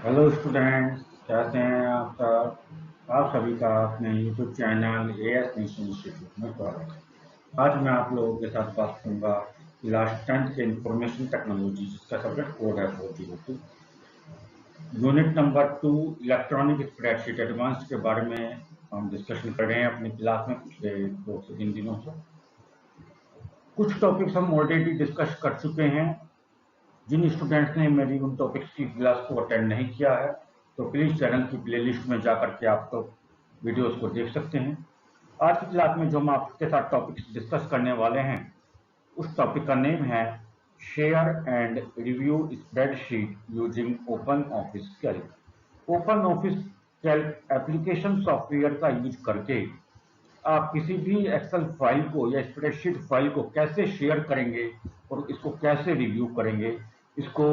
Hello students, कैसे हैं आप सब। आप सभी का अपने YouTube channel as nation institute में स्वागत है। आज मैं आप लोगों के साथ बात करूंगा क्लास 10th के इंफॉर्मेशन टेक्नोलॉजी, जिसका सब्जेक्ट कोड है 402। Unit number 2 electronic spreadsheet advance के बारे में हम डिस्कशन कर रहे हैं अपनी क्लास में पिछले 2 से 3 दिनों से। कुछ टॉपिक्स हम ऑलरेडी डिस्कस कर चुके हैं। जिन स्टूडेंट्स ने मेरी उन टॉपिक्स की क्लास को अटेंड नहीं किया है, तो प्लीज़ चैनल की प्लेलिस्ट में जाकर के आप तो वीडियोस को देख सकते हैं। आज की क्लास में जो हम आपके साथ टॉपिक्स डिस्कस करने वाले हैं, उस टॉपिक का नेम है share and review spreadsheet using open office Calc. Open office Calc application software का यूज करके आप किसी भी एक्सेल फाइल को या स्प्रेडशीट फाइल को कैसे शेयर करेंगे और इसको कैसे रिव्यू करेंगे, इसको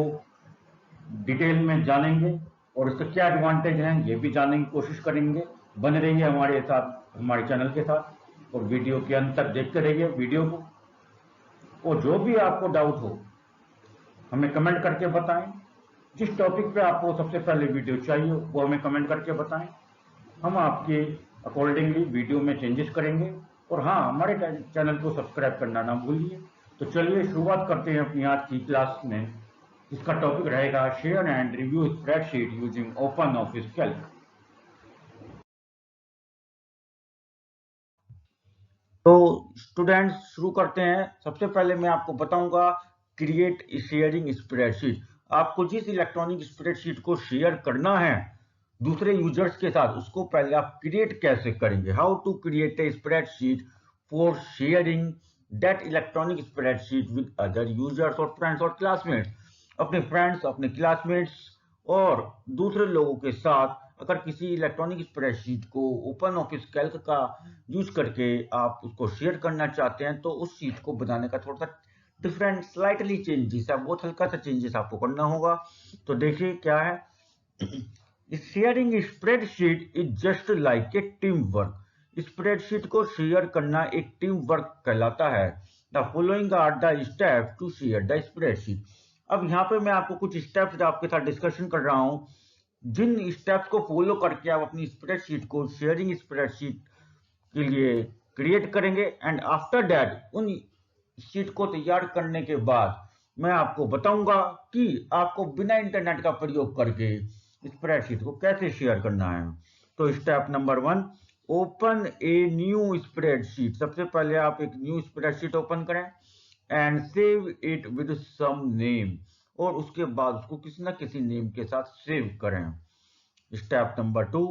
डिटेल में जानेंगे और इसके क्या एडवांटेज हैं ये भी जानने की कोशिश करेंगे। बने रहिए हमारे साथ, हमारे चैनल के साथ, और वीडियो के अंत तक देखते रहिए वीडियो को। और जो भी आपको डाउट हो हमें कमेंट करके बताएं। जिस टॉपिक पे आपको सबसे पहले वीडियो चाहिए वो हमें कमेंट करके बताएं। हम आपके अकॉर्डिंगली वीडियो में चेंजेस करेंगे। और हाँ, हमारे चैनल को सब्सक्राइब करना ना भूलिए। तो चलिए शुरुआत करते हैं अपनी आज की क्लास में, जिसका टॉपिक रहेगा share and review spreadsheet using open office Calc. तो स्टूडेंट्स शुरू करते हैं। सबसे पहले मैं आपको बताऊंगा क्रिएट शेयरिंग स्प्रेडशीट। आपको जिस इलेक्ट्रॉनिक स्प्रेडशीट को शेयर करना है दूसरे यूजर्स के साथ, उसको पहले आप क्रिएट कैसे करेंगे। How to create a spreadsheet for sharing that electronic spreadsheet with other users और फ्रेंड्स और क्लासमेट्स। अपने फ्रेंड्स, अपने क्लासमेट्स और दूसरे लोगों के साथ अगर किसी इलेक्ट्रॉनिक स्प्रेडशीट को ओपन ऑफिस कैल्क का यूज करके आप उसको शेयर करना चाहते हैं, तो उस शीट को बनाने का थोड़ा सा डिफरेंट स्लाइटली चेंजेस है, बहुत हल्का सा चेंजेस आपको करना होगा। तो देखिए क्या है। Sharing spreadsheet is just like a team work. Spreadsheet को शेयर करना एक टीम वर्क कहलाता है। The following are the step to share the spreadsheet. अब यहाँ पे मैं आपको कुछ स्टेप्स आपके साथ डिस्कशन कर रहा हूँ, जिन स्टेप्स को फॉलो करके आप अपनी स्प्रेडशीट को शेयरिंग स्प्रेडशीट के लिए क्रिएट करेंगे। एंड आफ्टर दैट उन शीट को तैयार करने के बाद मैं आपको बताऊंगा कि आपको बिना इंटरनेट का प्रयोग करके स्प्रेडशीट को कैसे शेयर करना है। तो step number 1, open a new spreadsheet. सबसे पहले आप एक न्यू स्प्रेडशीट ओपन करें and save it with some name, और उसके बाद उसको किसी ना किसी नेम के साथ सेव करें। Step number 2,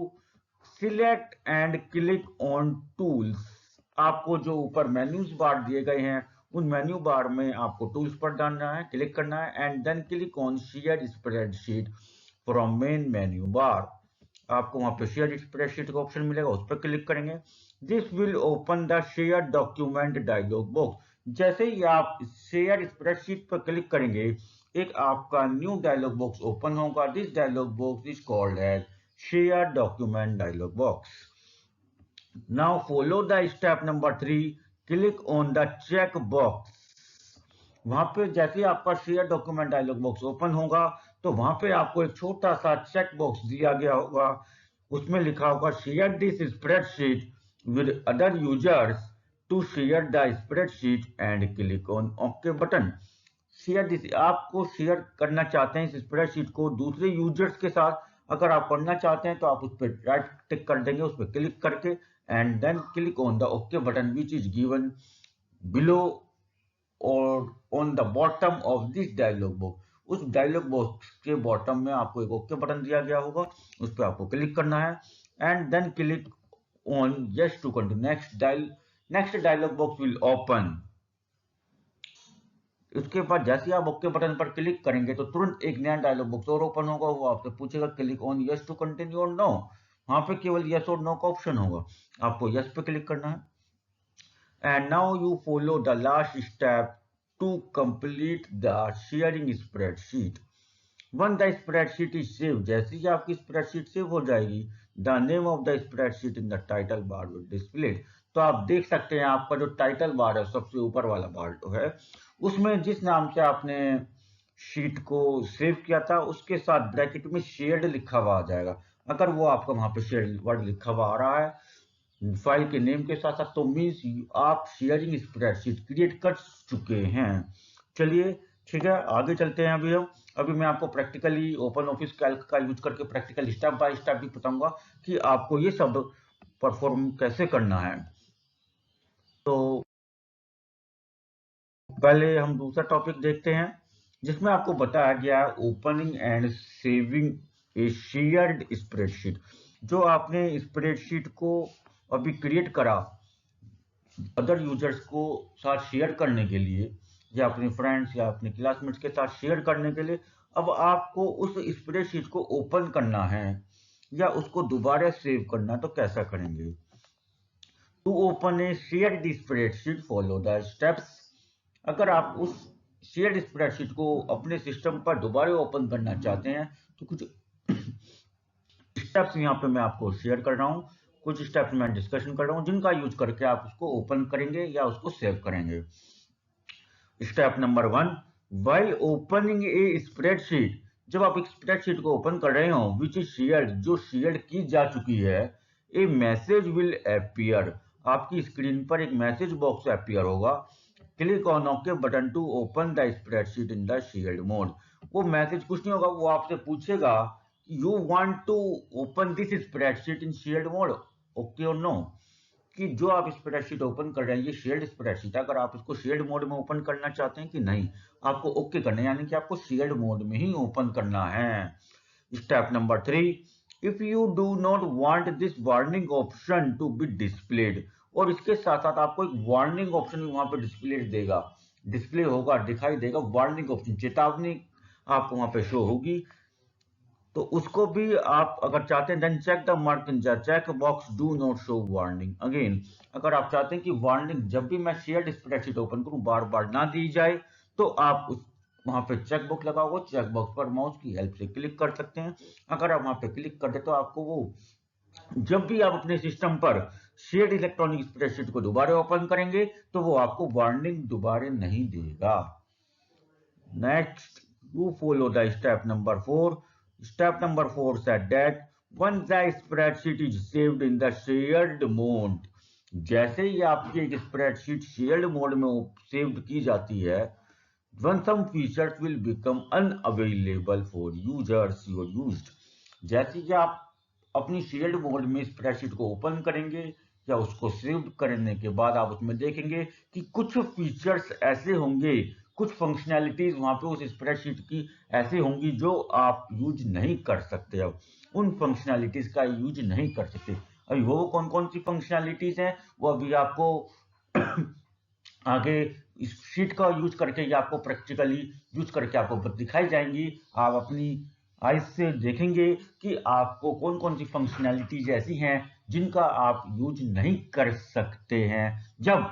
select and click on tools. आपको जो ऊपर मेन्यूज बार दिए गए हैं उन मेन्यू बार में आपको टूल्स पर डालना है, क्लिक करना है and then click on share spreadsheet from main menu bar. आपको वहां पे शेयर स्प्रेडशीट का ऑप्शन मिलेगा, उस पर क्लिक करेंगे। This will open the share document dialog box. जैसे ही आप शेयर स्प्रेडशीट पर क्लिक करेंगे, एक आपका न्यू डायलॉग बॉक्स ओपन होगा। This dialog box is called as share document dialog box. Now follow the step number 3, click on the check box। वहां पे जैसे ही आपका share document dialog box open होगा, तो वहां पे आपको एक छोटा सा चेक बॉक्स दिया गया होगा। उसमें लिखा होगा share this spreadsheet with other users. To share the spreadsheet and click on okay button. Share this, आपको शेयर करना चाहते हैं इस स्प्रेडशीट को दूसरे यूजर्स के साथ। अगर आप करना चाहते हैं तो आप उस पर राइट टिक कर देंगे, उस पर क्लिक करके and then click on the okay button which is given below और on the bottom of this dialog box. उस डायलॉग बॉक्स के बॉटम में आपको एक ओके बटन दिया गया होगा, उस पर आपको क्लिक करना है and then click on yes to continue. Next dialog box will open. उसके बाद जैसे आप ओके बटन पर क्लिक करेंगे तो तुरंत एक नया डायलॉग बॉक्स और ओपन होगा। वो आपसे पूछेगा click on yes to continue और नो। वहां पे केवल यस और नो का ऑप्शन होगा, आपको यस पे क्लिक करना है। And now you follow the last step to complete the sharing spreadsheet. When the spreadsheet is saved, जैसे ही आपकी स्प्रेडशीट सेव हो जाएगी, the name of the spreadsheet in the title bar will display। तो आप देख सकते हैं आपका जो टाइटल बार है, सबसे ऊपर वाला बार जो है, उसमें जिस नाम से आपने शीट को सेव किया था उसके साथ ब्रैकेट में शेयर्ड लिखा हुआ आ जाएगा। अगर वो आपका वहां पे शेयर्ड वर्ड लिखा हुआ आ रहा है फाइल के नेम के साथ साथ, तो मीन्स आप शेयरिंग स्प्रेडशीट क्रिएट कर चुके हैं। चलिए ठीक है, आगे चलते हैं। अभी मैं आपको प्रैक्टिकली ओपन ऑफिस कैल्क का यूज करके प्रैक्टिकल स्टेप बाय स्टेप भी बताऊंगा कि आपको ये सब परफॉर्म कैसे करना है। तो पहले हम दूसरा टॉपिक देखते हैं जिसमें आपको बताया गया है opening and saving A shared spreadsheet. जो आपने स्प्रेडशीट को अभी क्रिएट करा अदर यूजर्स को साथ शेयर करने के लिए, या अपने फ्रेंड्स या अपने क्लासमेट्स के साथ शेयर करने के लिए, अब आपको उस स्प्रेडशीट को ओपन करना है या उसको दोबारा सेव करना है, तो कैसा करेंगे? To open a shared spreadsheet follow the steps. अगर आप उस शेयर्ड स्प्रेडशीट को अपने सिस्टम पर दोबारा ओपन करना चाहते हैं तो कुछ स्टेप्स यहाँ पे मैं आपको शेयर कर रहा हूँ, कुछ स्टेप्स मैं डिस्कशन कर रहा हूँ जिनका यूज करके आप उसको ओपन करेंगे या उसको सेव करेंगे। Step number 1, while opening a spreadsheet. जब आप एक स्प्रेडशीट को ओपन कर रहे हो विच इज शेयर्ड, जो शेयर की जा चुकी है, ए मैसेज विल अपीयर, आपकी स्क्रीन पर एक मैसेज बॉक्स अपीयर होगा। Click on okay button to open the spreadsheet in the shared mode. वो मैसेज कुछ नहीं होगा, वो आपसे पूछेगा you want to open this spreadsheet in shared mode, okay और नो, कि जो आप स्प्रेडशीट ओपन कर रहे हैं ये शेयर्ड स्प्रेडशीट है, अगर आप इसको शेयर्ड मोड में ओपन करना चाहते हैं कि नहीं, आपको ओके करना है, यानी कि आपको शेयर्ड मोड में ही ओपन करना है। Step number 3, if you do not want this warning option to be displayed, और इसके साथ साथ आपको एक वार्निंग ऑप्शन वहां पे डिस्प्ले होगा, दिखाई देगा, वार्निंग ऑप्शन, चेतावनी आपको वहां पे शो होगी। तो उसको भी आप अगर चाहते हैं then check the mark in the check box do not show warning again. अगर आप चाहते हैं कि वार्निंग जब भी मैं शेयर्ड स्प्रेडशीट ओपन करूं बार बार ना दी जाए, तो आप उस वहां पे चेक बॉक्स लगा हुआ, चेक बॉक्स पर माउस की हेल्प से क्लिक कर सकते हैं। अगर आप वहां पे क्लिक कर दे तो आपको वो जब भी आप अपने सिस्टम पर शेयर्ड इलेक्ट्रॉनिक स्प्रेडशीट को दोबारा ओपन करेंगे तो वो आपको वार्निंग दोबारा नहीं देगा। Next, you follow the step number 4. Step number 4 said that once the spreadsheet is saved in the shared mode, जैसे ही आपकी एक स्प्रेडशीट शेयर्ड मोड में सेव्ड की जाती है, when some features will become unavailable for users or used, जैसे कि आप अपनी शेयर्ड मोड में स्प्रेडशीट को ओपन करेंगे या उसको सेव करने के बाद आप उसमें देखेंगे कि कुछ फीचर्स ऐसे होंगे, कुछ फंक्शनैलिटीज वहां पे उस स्प्रेडशीट की ऐसे होंगी जो आप यूज नहीं कर सकते। अब उन फंक्शनैलिटीज का यूज नहीं कर सकते। अभी वो कौन कौन सी फंक्शनैलिटीज हैं वो अभी आपको आगे इस शीट का यूज करके या आपको प्रैक्टिकली यूज करके आपको दिखाई जाएंगी। आप अपनी आइज से देखेंगे कि आपको कौन कौन सी फंक्शनैलिटीज ऐसी हैं जिनका आप यूज नहीं कर सकते हैं। जब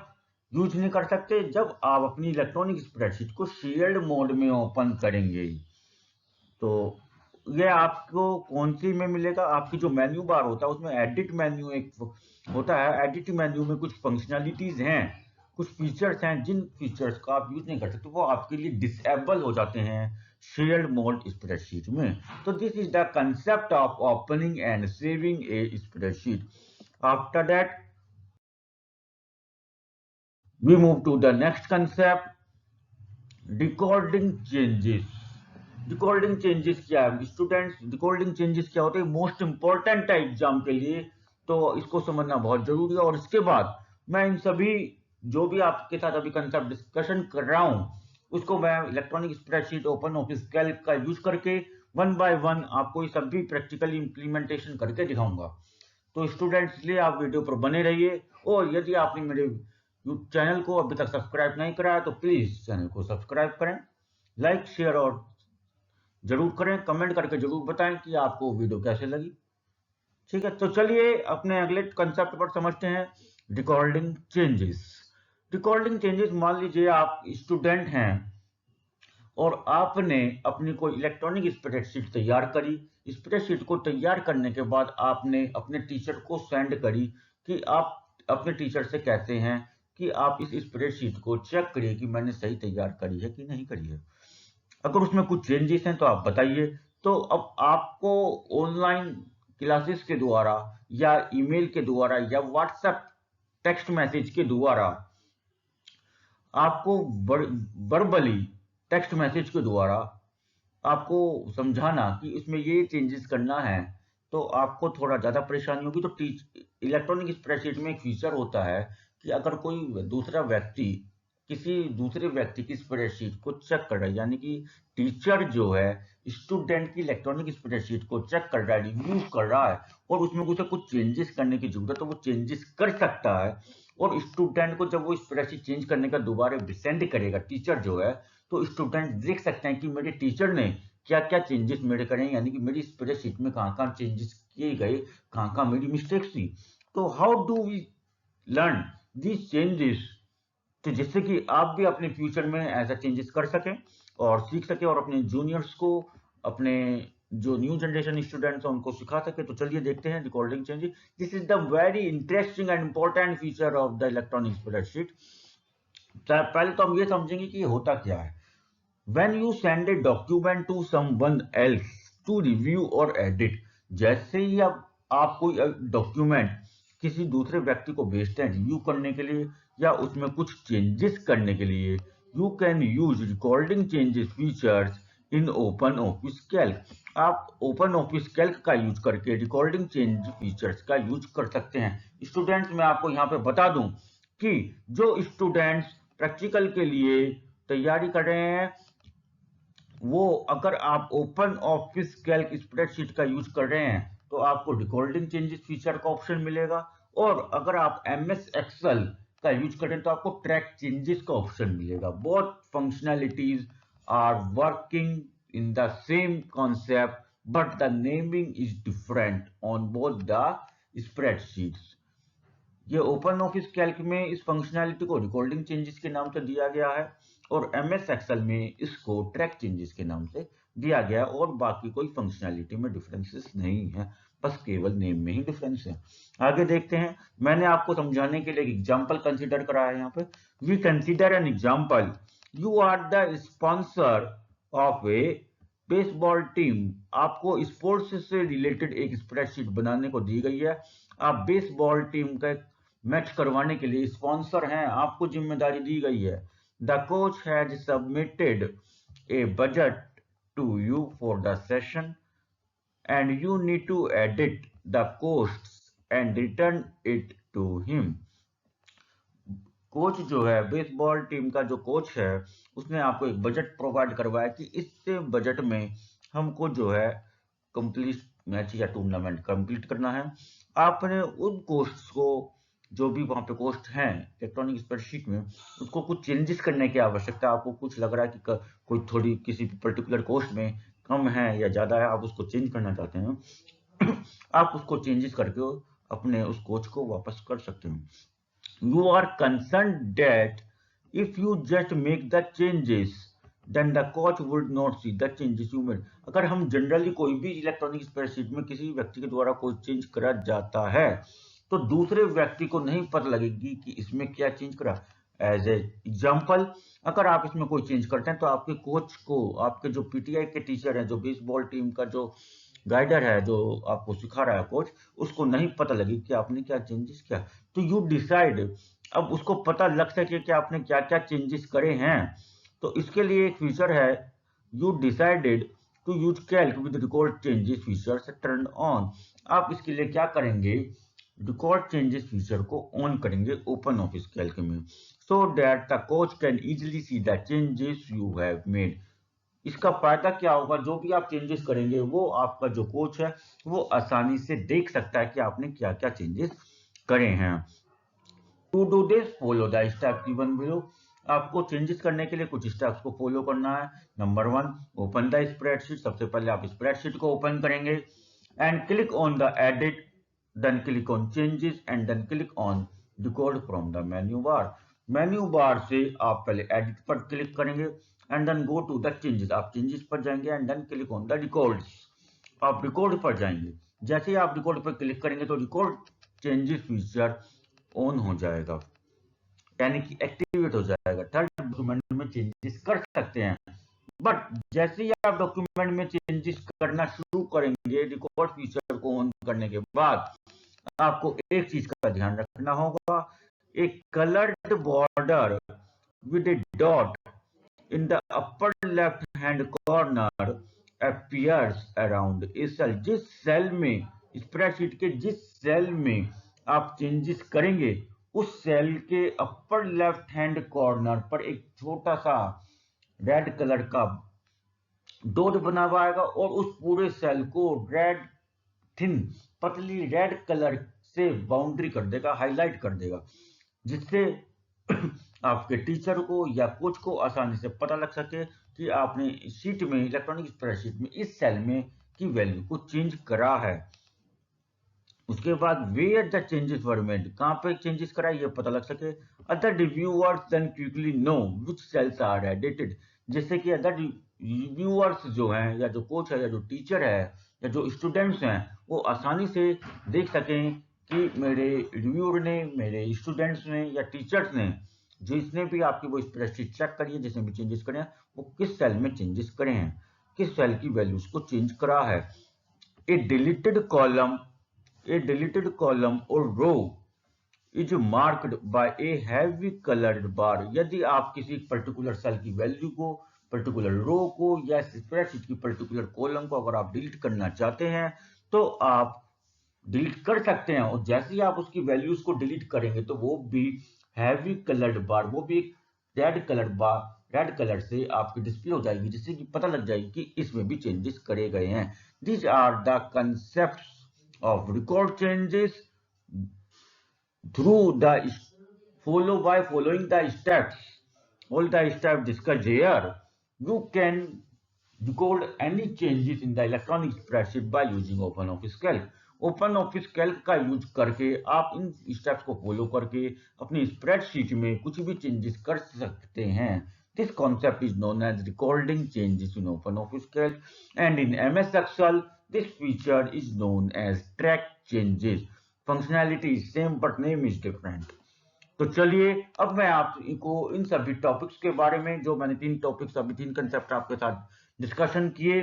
यूज नहीं कर सकते जब आप अपनी इलेक्ट्रॉनिक स्प्रेडशीट को शेयर्ड मोड में ओपन करेंगे। तो ये आपको कौन सी में मिलेगा, आपकी जो मेन्यू बार होता है उसमें एडिट मेन्यू एक होता है, एडिट मेन्यू में कुछ फंक्शनैलिटीज हैं, कुछ फीचर्स हैं जिन फीचर्स का आप यूज नहीं कर सकते, वो आपके लिए डिसेबल हो जाते हैं शेयर्ड मोड स्प्रेडशीट में। तो this is the concept of opening and saving A spreadsheet. After that we move to the next concept, decoding changes। Decoding changes क्या है स्टूडेंट्स? डिकोडिंग चेंजेस क्या होते हैं, मोस्ट इंपॉर्टेंट है एग्जाम के लिए, तो इसको समझना बहुत जरूरी है। और इसके बाद मैं इन सभी जो भी आपके साथ अभी कंसेप्ट डिस्कशन कर रहा हूं उसको मैं electronic spreadsheet open office calc का यूज करके वन बाय वन आपको ये सभी प्रैक्टिकली इंप्लीमेंटेशन करके दिखाऊंगा। तो स्टूडेंट्स इसलिए आप वीडियो पर बने रहिए, और यदि आपने मेरे चैनल को अभी तक सब्सक्राइब नहीं करा है तो प्लीज चैनल को सब्सक्राइब करें, लाइक शेयर और जरूर करें, कमेंट करके जरूर बताएं कि आपको वीडियो कैसे लगी। ठीक है, तो चलिए अपने अगले कंसेप्ट पर समझते हैं, रिकॉर्डिंग चेंजेस। रिकॉर्डिंग चेंजेस, मान लीजिए आप स्टूडेंट हैं और आपने अपनी कोई इलेक्ट्रॉनिक स्प्रेडशीट तैयार करी, स्प्रेडशीट को तैयार करने के बाद आपने अपने टीचर को सेंड करी कि आप अपने टीचर से कहते हैं कि आप इस स्प्रेडशीट को चेक करिए कि मैंने सही तैयार करी है कि नहीं करी है। अगर उसमें कुछ चेंजेस हैं तो आप बताइए। तो अब आपको ऑनलाइन क्लासेस के द्वारा या ईमेल के द्वारा या व्हाट्सएप टेक्स्ट मैसेज के द्वारा आपको वर्बली टेक्स्ट मैसेज के द्वारा आपको समझाना कि इसमें ये चेंजेस करना है, तो आपको थोड़ा ज़्यादा परेशानी होगी। तो इलेक्ट्रॉनिक स्प्रेडशीट में एक फीचर होता है कि अगर कोई दूसरा व्यक्ति किसी दूसरे व्यक्ति की स्प्रेडशीट को चेक कर रहा है, यानी कि टीचर जो है स्टूडेंट की इलेक्ट्रॉनिक स्प्रेडशीट को चेक कर रहा है, रिव्यू कर रहा है, और उसमें उसे कुछ चेंजेस करने की जरूरत है तो वो चेंजेस कर सकता है। और स्टूडेंट को जब वो स्प्रेडशीट चेंज करने का दोबारा सेंड करेगा टीचर जो है, तो स्टूडेंट देख सकते हैं कि मेरे टीचर ने क्या क्या चेंजेस मेरे करें, यानी कि मेरी स्प्रेडशीट में कहाँ कहाँ चेंजेस किए गए, कहाँ कहाँ मेरी मिस्टेक्स थी। तो how do we learn these changes, तो जिससे कि आप भी अपने फ्यूचर में ऐसा चेंजेस कर सकें और सीख सकें और अपने जूनियर्स को, अपने जो न्यू जनरेशन स्टूडेंट्स हैं उनको सिखा सके। तो चलिए देखते हैं recording changes. This is the very interesting and important feature of the electronic spreadsheet. पहले तो हम ये समझेंगे कि ये होता क्या है। When you send a document to someone else to review or edit, जैसे ही आप कोई डॉक्यूमेंट किसी दूसरे व्यक्ति को भेजते हैं रिव्यू करने के लिए या उसमें कुछ चेंजेस करने के लिए, you can use recording changes features in open office Calc. आप ओपन ऑफिस कैल्क का यूज करके रिकॉर्डिंग चेंज फीचर्स का यूज कर सकते हैं। स्टूडेंट्स, मैं आपको यहाँ पे बता दूं कि जो स्टूडेंट्स प्रैक्टिकल के लिए तैयारी कर रहे हैं, वो अगर आप ओपन ऑफिस कैल्क स्प्रेडशीट का यूज कर रहे हैं तो आपको रिकॉर्डिंग चेंजेस फीचर का ऑप्शन मिलेगा, और अगर आप एमएस एक्सेल का यूज करें तो आपको ट्रैक चेंजेस का ऑप्शन मिलेगा। Both functionalities are working in the same concept but the naming is different on both the spreadsheets. ये ओपन ऑफिस कैल्क में इस फंक्शनैलिटी को रिकॉर्डिंग चेंजेस के नाम से दिया गया है और एमएस एक्सेल में इसको ट्रैक चेंजेस के नाम से दिया गया है, और बाकी कोई फंक्शनैलिटी में डिफरेंसेस नहीं है, बस केवल नेम में ही डिफरेंस है। आगे देखते हैं। मैंने आपको समझाने के लिए एक एग्जांपल कंसीडर करा है यहाँ पे। We consider an example. You are the sponsor of a baseball team. आपको स्पोर्ट्स से रिलेटेड एक स्प्रेडशीट बनाने को दी गई है। आप बेसबॉल टीम का मैच करवाने के लिए स्पॉन्सर हैं, आपको जिम्मेदारी दी गई है। The coach has submitted a budget to you for the session and you need to edit the costs and return it to him. Coach जो है, बेसबॉल टीम का जो कोच है, उसने आपको एक बजट प्रोवाइड करवाया कि इस बजट में हमको जो है कंप्लीट मैच या टूर्नामेंट कंप्लीट करना है। आपने उन कोस्ट को, जो भी वहां पे कोस्ट हैं इलेक्ट्रॉनिक स्प्रेडशीट में, उसको कुछ चेंजेस करने की आवश्यकता है। आपको कुछ लग रहा है कि कोई थोड़ी किसी पर्टिकुलर कोस्ट में कम है या ज्यादा है, आप उसको चेंज करना चाहते हैं आप उसको चेंजेस करके अपने उस कोच को वापस कर सकते हैं। You are concerned that if you just make the changes, then the coach would not see the changes you made. अगर हम जनरली कोई भी इलेक्ट्रॉनिक स्प्रेडशीट में किसी व्यक्ति के द्वारा कोई चेंज करा जाता है तो दूसरे व्यक्ति को नहीं पता लगेगी कि इसमें क्या चेंज करा। एज ए एग्जाम्पल, अगर आप इसमें कोई चेंज करते हैं तो आपके कोच को, आपके जो पीटीआई के टीचर हैं, जो बेसबॉल टीम का जो गाइडर है, जो आपको सिखा रहा है कोच, उसको नहीं पता लगे कि आपने क्या चेंजेस किया। तो यू डिसाइड, अब उसको पता लग सके कि आपने क्या क्या चेंजेस करे हैं, तो इसके लिए एक फीचर है, you decided to use Calc with record changes feature से टर्न ऑन। आप इसके लिए क्या करेंगे, रिकॉर्ड चेंजेस फीचर को ऑन करेंगे ओपन ऑफिस कैल्क में, so that the coach can easily see the changes you have made. इसका फायदा क्या होगा, जो भी आप चेंजेस करेंगे वो आपका जो कोच है वो आसानी से देख सकता है कि आपने क्या क्या चेंजेस करे हैं। To do this follow the steps given below. आपको चेंजेस करने के लिए कुछ स्टेप्स को फॉलो करना है। Number 1, open the spreadsheet. सबसे पहले आप स्प्रेडशीट को ओपन करेंगे and click on the edit, then click on changes and then click on record from the menu bar. Menu bar से आप पहले एडिट पर क्लिक करेंगे and then go to the changes. आप चेंजेस पर जाएंगे and then click on the records. आप record पर जाएंगे। जैसे ही आप रिकॉर्ड पर क्लिक करेंगे तो रिकॉर्ड चेंजेस फीचर ऑन हो जाएगा, यानी कि एक्टिवेट हो जाएगा। थर्ड डॉक्यूमेंट में चेंजेस कर सकते हैं। बट जैसे ही आप डॉक्यूमेंट में चेंजेस करना शुरू करेंगे रिकॉर्ड फीचर को ऑन करने के बाद, आपको एक चीज का ध्यान रखना होगा, एक coloured border with A dot in the upper left hand corner appears around a cell। जिस सेल में, स्प्रेडशीट के जिस सेल में आप चेंजेस करेंगे उस सेल के अपर लेफ्ट हैंड कॉर्नर पर एक छोटा सा रेड कलर का डॉट बना हुआ आएगा और उस पूरे सेल को रेड थिन पतली रेड कलर से बाउंड्री कर देगा, हाईलाइट कर देगा, जिससे आपके टीचर को या कोच को आसानी से पता लग सके कि आपने शीट में, इलेक्ट्रॉनिक स्प्रेडशीट में इस सेल में की वैल्यू को चेंज करा है। उसके बाद where the changes were made, कहां पे चेंजेस करा ये पता लग सके। Other reviewers then quickly know which cells are edited, जैसे कि अदर रिव्यूअर्स जो हैं या जो कोच है या जो टीचर है या जो स्टूडेंट्स हैं वो आसानी से देख सकें कि मेरे रिव्यूअर ने, मेरे स्टूडेंट्स ने या टीचर्स ने, जिसने भी आपकी वो स्प्रेडशीट चेक करी है, जिसने भी चेंजेस करे हैं, वो किस सेल में चेंजेस करे हैं, किस सेल की वैल्यूज को चेंज करा है। ए डिलीटेड कॉलम और row is marked by a heavy coloured bar, यदि आप किसी पर्टिकुलर सेल की वैल्यू को, पर्टिकुलर रो को या स्प्रेडशीट की पर्टिकुलर कॉलम को अगर आप डिलीट करना चाहते हैं तो आप डिलीट कर सकते हैं, और जैसे ही आप उसकी वैल्यूज को डिलीट करेंगे तो वो भी हैवी कलर्ड बार, वो भी एक रेड कलर बार, रेड कलर से आपकी डिस्प्ले हो जाएगी, जिससे कि पता लग जाएगी कि इसमें भी चेंजेस करे गए हैं। These are the concepts of record changes through the following the steps, all the steps discussed here, you can record any changes in the electronic spreadsheet by using OpenOffice Calc। OpenOffice Calc का use करके आप इन steps को follow करके अपनी spreadsheet में कुछ भी changes कर सकते हैं। This concept is known as recording changes in OpenOffice Calc, and in MS Excel this feature is known as track changes। Functionality is same but name is different। तो चलिए अब मैं आपको इन सभी टॉपिक्स के बारे में, जो मैंने 3 टॉपिक्स अभी 3 कंसेप्ट आपके साथ डिस्कशन किए,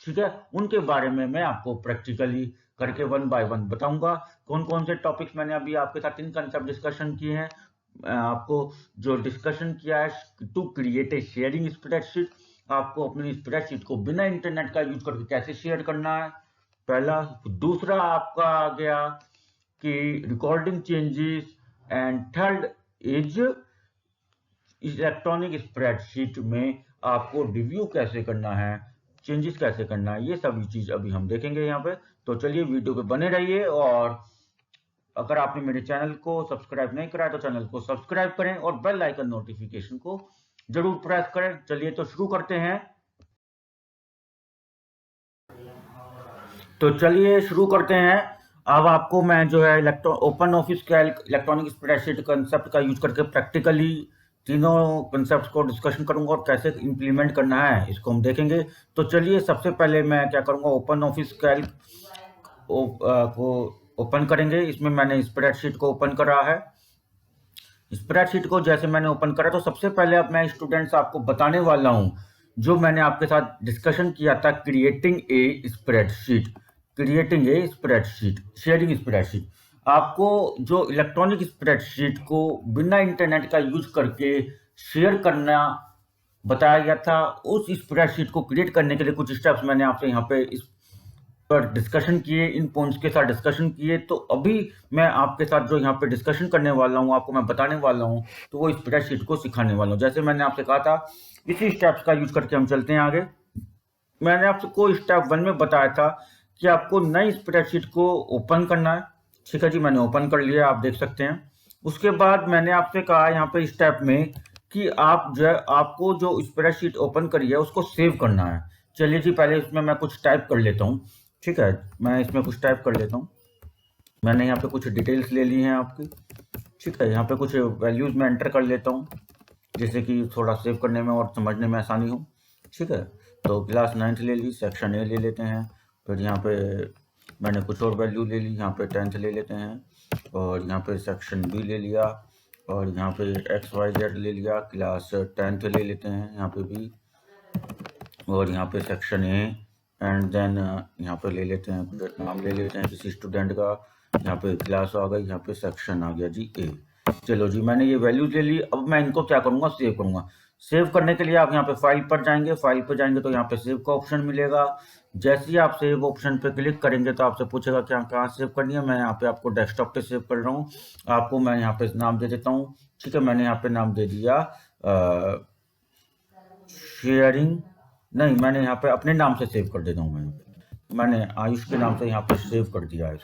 ठीक है, उनके बारे में मैं आपको प्रैक्टिकली करके 1 बाय 1 बताऊंगा। कौन कौन से टॉपिक्स मैंने अभी आपके साथ 3 कंसेप्ट डिस्कशन किए हैं। आपको जो डिस्कशन किया है to create a sharing spreadsheet, आपको अपनी स्प्रेडशीट को बिना इंटरनेट का यूज करके कैसे शेयर करना है, पहला। दूसरा आपका आ गया कि recording changes, and third is electronic spreadsheet में आपको रिव्यू कैसे करना है, चेंजेस कैसे करना है, ये सभी चीज अभी हम देखेंगे यहाँ पे। तो चलिए वीडियो पे बने रहिए, और अगर आपने मेरे चैनल को सब्सक्राइब नहीं करा है तो चैनल को सब्सक्राइब करें और बेल आइकन नोटिफिकेशन को जरूर प्रेस करें। चलिए तो शुरू करते हैं। तो चलिए शुरू करते हैं। अब आपको मैं जो है open office Calc electronic spreadsheet concept का यूज करके प्रैक्टिकली तीनों कंसेप्ट को डिस्कशन करूंगा और कैसे इंप्लीमेंट करना है इसको हम देखेंगे। तो चलिए सबसे पहले मैं क्या करूंगा, ओपन ऑफिस कैल्क को ओपन करेंगे। इसमें मैंने स्प्रेडशीट को ओपन करा है। स्प्रेडशीट को जैसे मैंने ओपन करा तो सबसे पहले अब मैं स्टूडेंट्स आपको बताने वाला हूं जो मैंने आपके साथ डिस्कशन किया था, creating a spreadsheet, creating a spreadsheet, sharing spreadsheet. आपको जो इलेक्ट्रॉनिक स्प्रेडशीट को बिना इंटरनेट का यूज करके शेयर करना बताया गया था, उस स्प्रेडशीट को क्रिएट करने के लिए कुछ स्टेप्स मैंने आपसे यहाँ पे इस पर डिस्कशन किए, इन पॉइंट्स के साथ डिस्कशन किए। तो अभी मैं आपके साथ जो यहाँ पे डिस्कशन करने वाला हूँ, आपको मैं बताने वाला हूँ, तो वो स्प्रेडशीट को सिखाने वाला हूँ। जैसे मैंने आपसे कहा था इसी स्टेप्स का यूज करके हम चलते हैं आगे। मैंने आपको स्टेप 1 में बताया था कि आपको नई स्प्रेडशीट को ओपन करना है। ठीक है जी, मैंने ओपन कर लिया, आप देख सकते हैं। उसके बाद मैंने आपसे कहा यहाँ पे स्टेप में कि आपको जो स्प्रेडशीट ओपन करी है उसको सेव करना है। चलिए जी, पहले इसमें मैं कुछ टाइप कर लेता हूँ। ठीक है, मैं इसमें कुछ टाइप कर लेता हूँ। मैंने यहाँ पे कुछ डिटेल्स ले ली हैं आपकी। ठीक है, यहाँ पे कुछ वैल्यूज मैं एंटर कर लेता हूँ जिससे कि थोड़ा सेव करने में और समझने में आसानी हो। ठीक है, तो क्लास 9th ले ली, सेक्शन ए ले लेते हैं। फिर यहाँ पे मैंने कुछ और वैल्यू ले ली, यहाँ पे 10th ले लेते हैं, और यहाँ पे सेक्शन बी ले लिया, और यहाँ पे XYZ ले लिया, क्लास 10th ले लेते हैं यहाँ पे भी। और यहाँ पे सेक्शन ए एंड देन यहाँ पे ले लेते हैं, नाम ले लेते हैं किसी स्टूडेंट का। यहाँ पे क्लास आ गई, यहाँ पे सेक्शन आ गया जी ए। चलो जी, मैंने ये वैल्यूज ले ली। अब मैं इनको क्या करूँगा, सेव करूँगा। सेव करने के लिए आप यहाँ पे फाइल पर जाएंगे, फाइल पर जाएंगे तो यहाँ पे सेव का ऑप्शन मिलेगा। जैसे ही आप सेव ऑप्शन पे क्लिक करेंगे तो आपसे पूछेगा क्या कहाँ सेव करनी है। मैं यहाँ पे आपको डेस्कटॉप पे सेव कर रहा हूँ। आपको मैं यहाँ पे नाम दे देता हूँ, ठीक है। मैंने यहाँ पे नाम दे दिया शेयरिंग, नहीं मैंने यहाँ पे अपने नाम से सेव कर देता हूँ। मैंने आयुष के नाम से यहाँ पे सेव कर दिया है,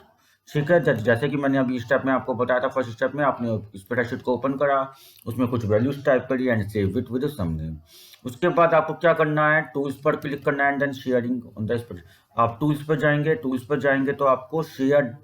ठीक है। जैसे कि मैंने अभी स्टेप में आपको बताया था, फर्स्ट स्टेप में आपने स्प्रेडशीट को ओपन करा, उसमें कुछ वैल्यूज टाइप करी and save it with some name. उसके बाद आपको क्या करना है, टूल्स पर क्लिक करना है and then sharing on the spreadsheet. आप टूल्स पर जाएंगे, टूल्स पर जाएंगे तो आपको शेयर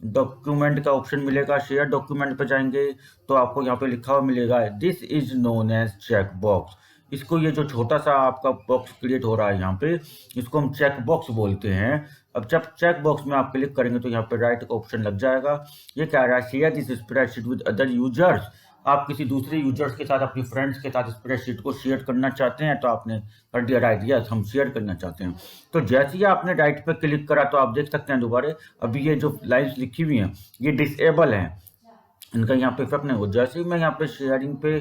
डॉक्यूमेंट का ऑप्शन मिलेगा। शेयर डॉक्यूमेंट पर जाएंगे तो आपको यहाँ पे लिखा हुआ मिलेगा this is known as check box. इसको, ये जो छोटा सा आपका बॉक्स क्रिएट हो रहा है यहाँ पे, इसको हम चेक बॉक्स बोलते हैं। अब जब चेक बॉक्स में आप क्लिक करेंगे तो यहाँ पे राइट का ऑप्शन लग जाएगा। ये कह रहा है share this spreadsheet with other users. आप किसी दूसरे यूजर्स के साथ, अपने फ्रेंड्स के साथ स्प्रेडशीट को शेयर करना चाहते हैं, तो आपने कर दिया राइट, यस हम शेयर करना चाहते हैं। तो जैसे ही आपने राइट पे क्लिक करा तो आप देख सकते हैं दोबारा अभी ये जो लाइन्स लिखी हुई हैं ये डिसेबल हैं, इनका यहाँ पे इफेक्ट नहीं हो। जैसे ही मैं यहाँ पे शेयरिंग पे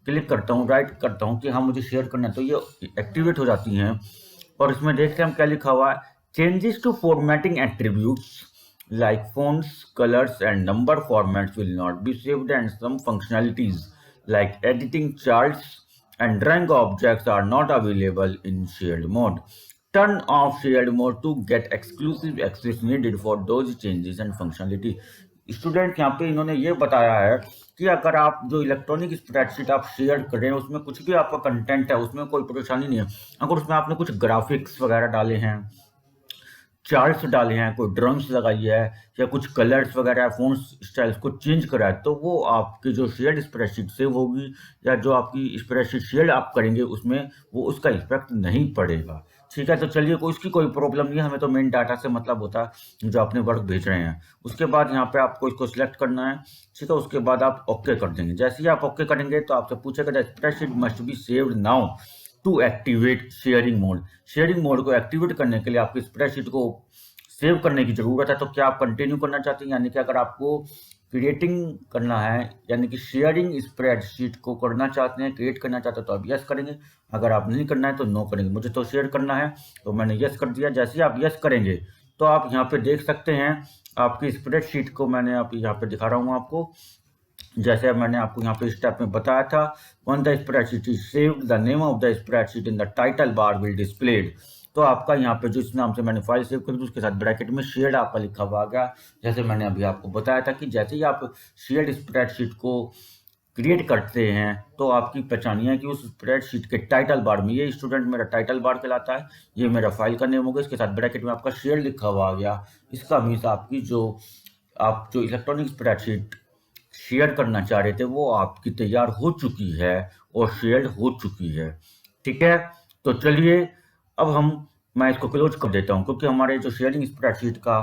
क्लिक करता हूँ, राइट करता हूँ कि हाँ मुझे शेयर करना है, तो ये एक्टिवेट हो जाती हैं। और इसमें देखते हैं हम क्या लिखा हुआ है, changes to formatting attributes like fonts, colors and number formats will not be saved, and some functionalities like editing charts and drawing objects are not available in shared mode. Turn off shared mode to get exclusive access needed for those changes and functionality. Student यहाँ पे इन्होंने ये बताया है कि अगर आप जो इलेक्ट्रॉनिक स्प्रेडशीट आप शेयर कर रहे हैं उसमें कुछ भी आपका कंटेंट है, उसमें कोई परेशानी नहीं है। अगर उसमें आपने कुछ ग्राफिक्स वगैरह डाले हैं, चार्ट्स डाले हैं, कोई ड्राइंग्स लगाई है या कुछ कलर्स वगैरह फोन्ट्स स्टाइल्स को चेंज करा है, तो वो आपकी जो शेयर्ड स्प्रेडशीट सेव होगी या जो आपकी स्प्रेडशीट शेयर आप करेंगे उसमें वो उसका इफेक्ट नहीं पड़ेगा, ठीक है। तो चलिए, उसकी कोई प्रॉब्लम नहीं है, हमें तो मेन डाटा से मतलब होता है जो आपने वर्क भेज रहे हैं। उसके बाद यहाँ पे आपको इसको सिलेक्ट करना है, ठीक है। उसके बाद आप ओके कर देंगे। जैसे ही आप ओके करेंगे तो आपसे पूछेगा spreadsheet must be saved now to activate sharing mode. Sharing mode को एक्टिवेट करने के लिए आपकी स्प्रेडशीट को सेव करने की जरूरत है। तो क्या आप कंटिन्यू करना चाहते हैं, यानी कि अगर आपको क्रिएटिंग करना है, यानी कि शेयरिंग स्प्रेडशीट को करना चाहते हैं, क्रिएट करना चाहते हैं, तो आप यस करेंगे। अगर आप नहीं करना है तो नो करेंगे। मुझे तो शेयर करना है तो मैंने यस कर दिया। जैसे ही आप यस करेंगे तो आप यहाँ पे देख सकते हैं आपकी स्प्रेडशीट को मैं यहाँ पे दिखा रहा हूँ आपको। जैसे मैंने आपको यहाँ पे स्टेप में बताया था, one the spreadsheet is saved, the name of the spreadsheet in the title bar will displayed. तो आपका यहाँ पे जो इस नाम से मैंने फाइल सेव करी उसके साथ ब्रैकेट में शेयर्ड आपका लिखा हुआ आ गया। जैसे मैंने अभी आपको बताया था कि जैसे ही आप शेयर्ड स्प्रेडशीट को क्रिएट करते हैं तो आपकी पहचानिए कि उस स्प्रेडशीट के टाइटल बार में, ये स्टूडेंट मेरा टाइटल बार कहलाता है, ये मेरा फाइल का नेम होगा, इसके साथ ब्रैकेट में आपका शेयर लिखा हुआ आ गया। इसका मीन्स आपकी आप जो इलेक्ट्रॉनिक स्प्रेडशीट शेयर करना चाह रहे थे वो आपकी तैयार हो चुकी है और शेयर हो चुकी है, ठीक है। तो चलिए अब मैं इसको क्लोज कर देता हूं, क्योंकि हमारे जो शेयरिंग स्प्रेडशीट का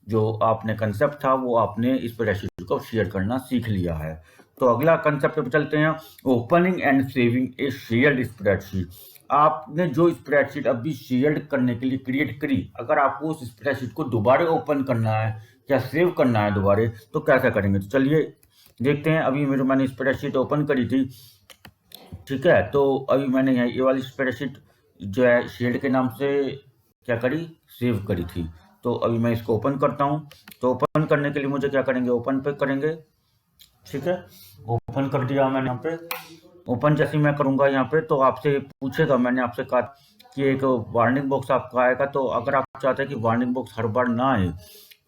जो आपने कंसेप्ट था वो आपने स्प्रेडशीट को शेयर करना सीख लिया है। तो अगला कंसेप्ट पे चलते हैं, opening and saving A shared spreadsheet. आपने जो स्प्रेडशीट अभी शेयर करने के लिए क्रिएट करी, अगर आपको उस स्प्रेडशीट को दोबारा ओपन करना है या सेव करना है दोबारा, तो कैसे करेंगे। तो चलिए देखते हैं। अभी मैंने स्प्रेडशीट ओपन करी थी, ठीक है। तो अभी मैंने यहाँ ये वाली स्प्रेडशीट जो है शेयर के नाम से क्या करी, सेव करी थी। तो अभी मैं इसको ओपन करता हूँ। तो ओपन करने के लिए मुझे क्या करेंगे, ओपन पे करेंगे, ठीक है। ओपन कर दिया मैंने यहाँ पे। ओपन जैसे मैं करूँगा यहाँ पे तो आपसे पूछेगा, मैंने आपसे कहा कि एक वार्निंग बॉक्स आपका आएगा। तो अगर आप चाहते हैं कि वार्निंग बॉक्स हर बार ना आए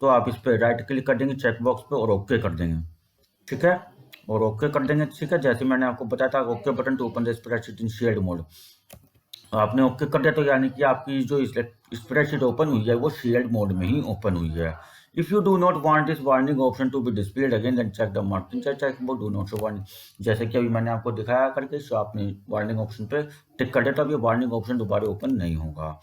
तो आप इस पर राइट क्लिक कर देंगे चेक बॉक्स पे और ओके कर देंगे, ठीक है। और ओके कर देंगे, ठीक है। जैसे मैंने आपको बताया था okay button to open the spreadsheet in shared mode, आपने ओके कर दिया तो यानी कि आपकी जो स्प्रेडशीट ओपन हुई है वो शेयर्ड मोड में ही ओपन हुई है। If you do not want this warning option to be displayed again then check the marking check board do not show warning. जैसे कि अभी मैंने आपको दिखाया करके, सो आपने वार्निंग ऑप्शन पे टिक कर दिया तो अब ये वार्निंग ऑप्शन दोबारा ओपन नहीं होगा।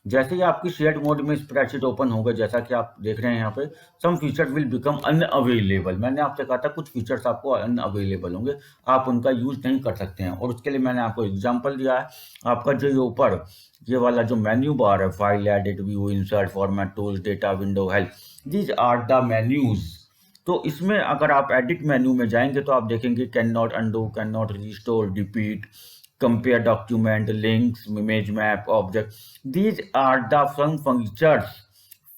जैसे ही आपकी शेयर्ड मोड में स्प्रेडशीट ओपन होगा, जैसा कि आप देख रहे हैं यहाँ पे, some features will become unavailable. मैंने आपसे कहा था कुछ फीचर्स आपको अनअवेलेबल होंगे, आप उनका यूज नहीं कर सकते हैं। और उसके लिए मैंने आपको एग्जांपल दिया है। आपका जो ये ऊपर ये वाला जो मेन्यू बार है, file, edit, view, insert, format, tools, data, window, help, these are the menus. तो इसमें अगर आप एडिट मेन्यू में जाएंगे तो आप देखेंगे can not undo, can not restore, repeat, compare document, links, image map, object. These are the some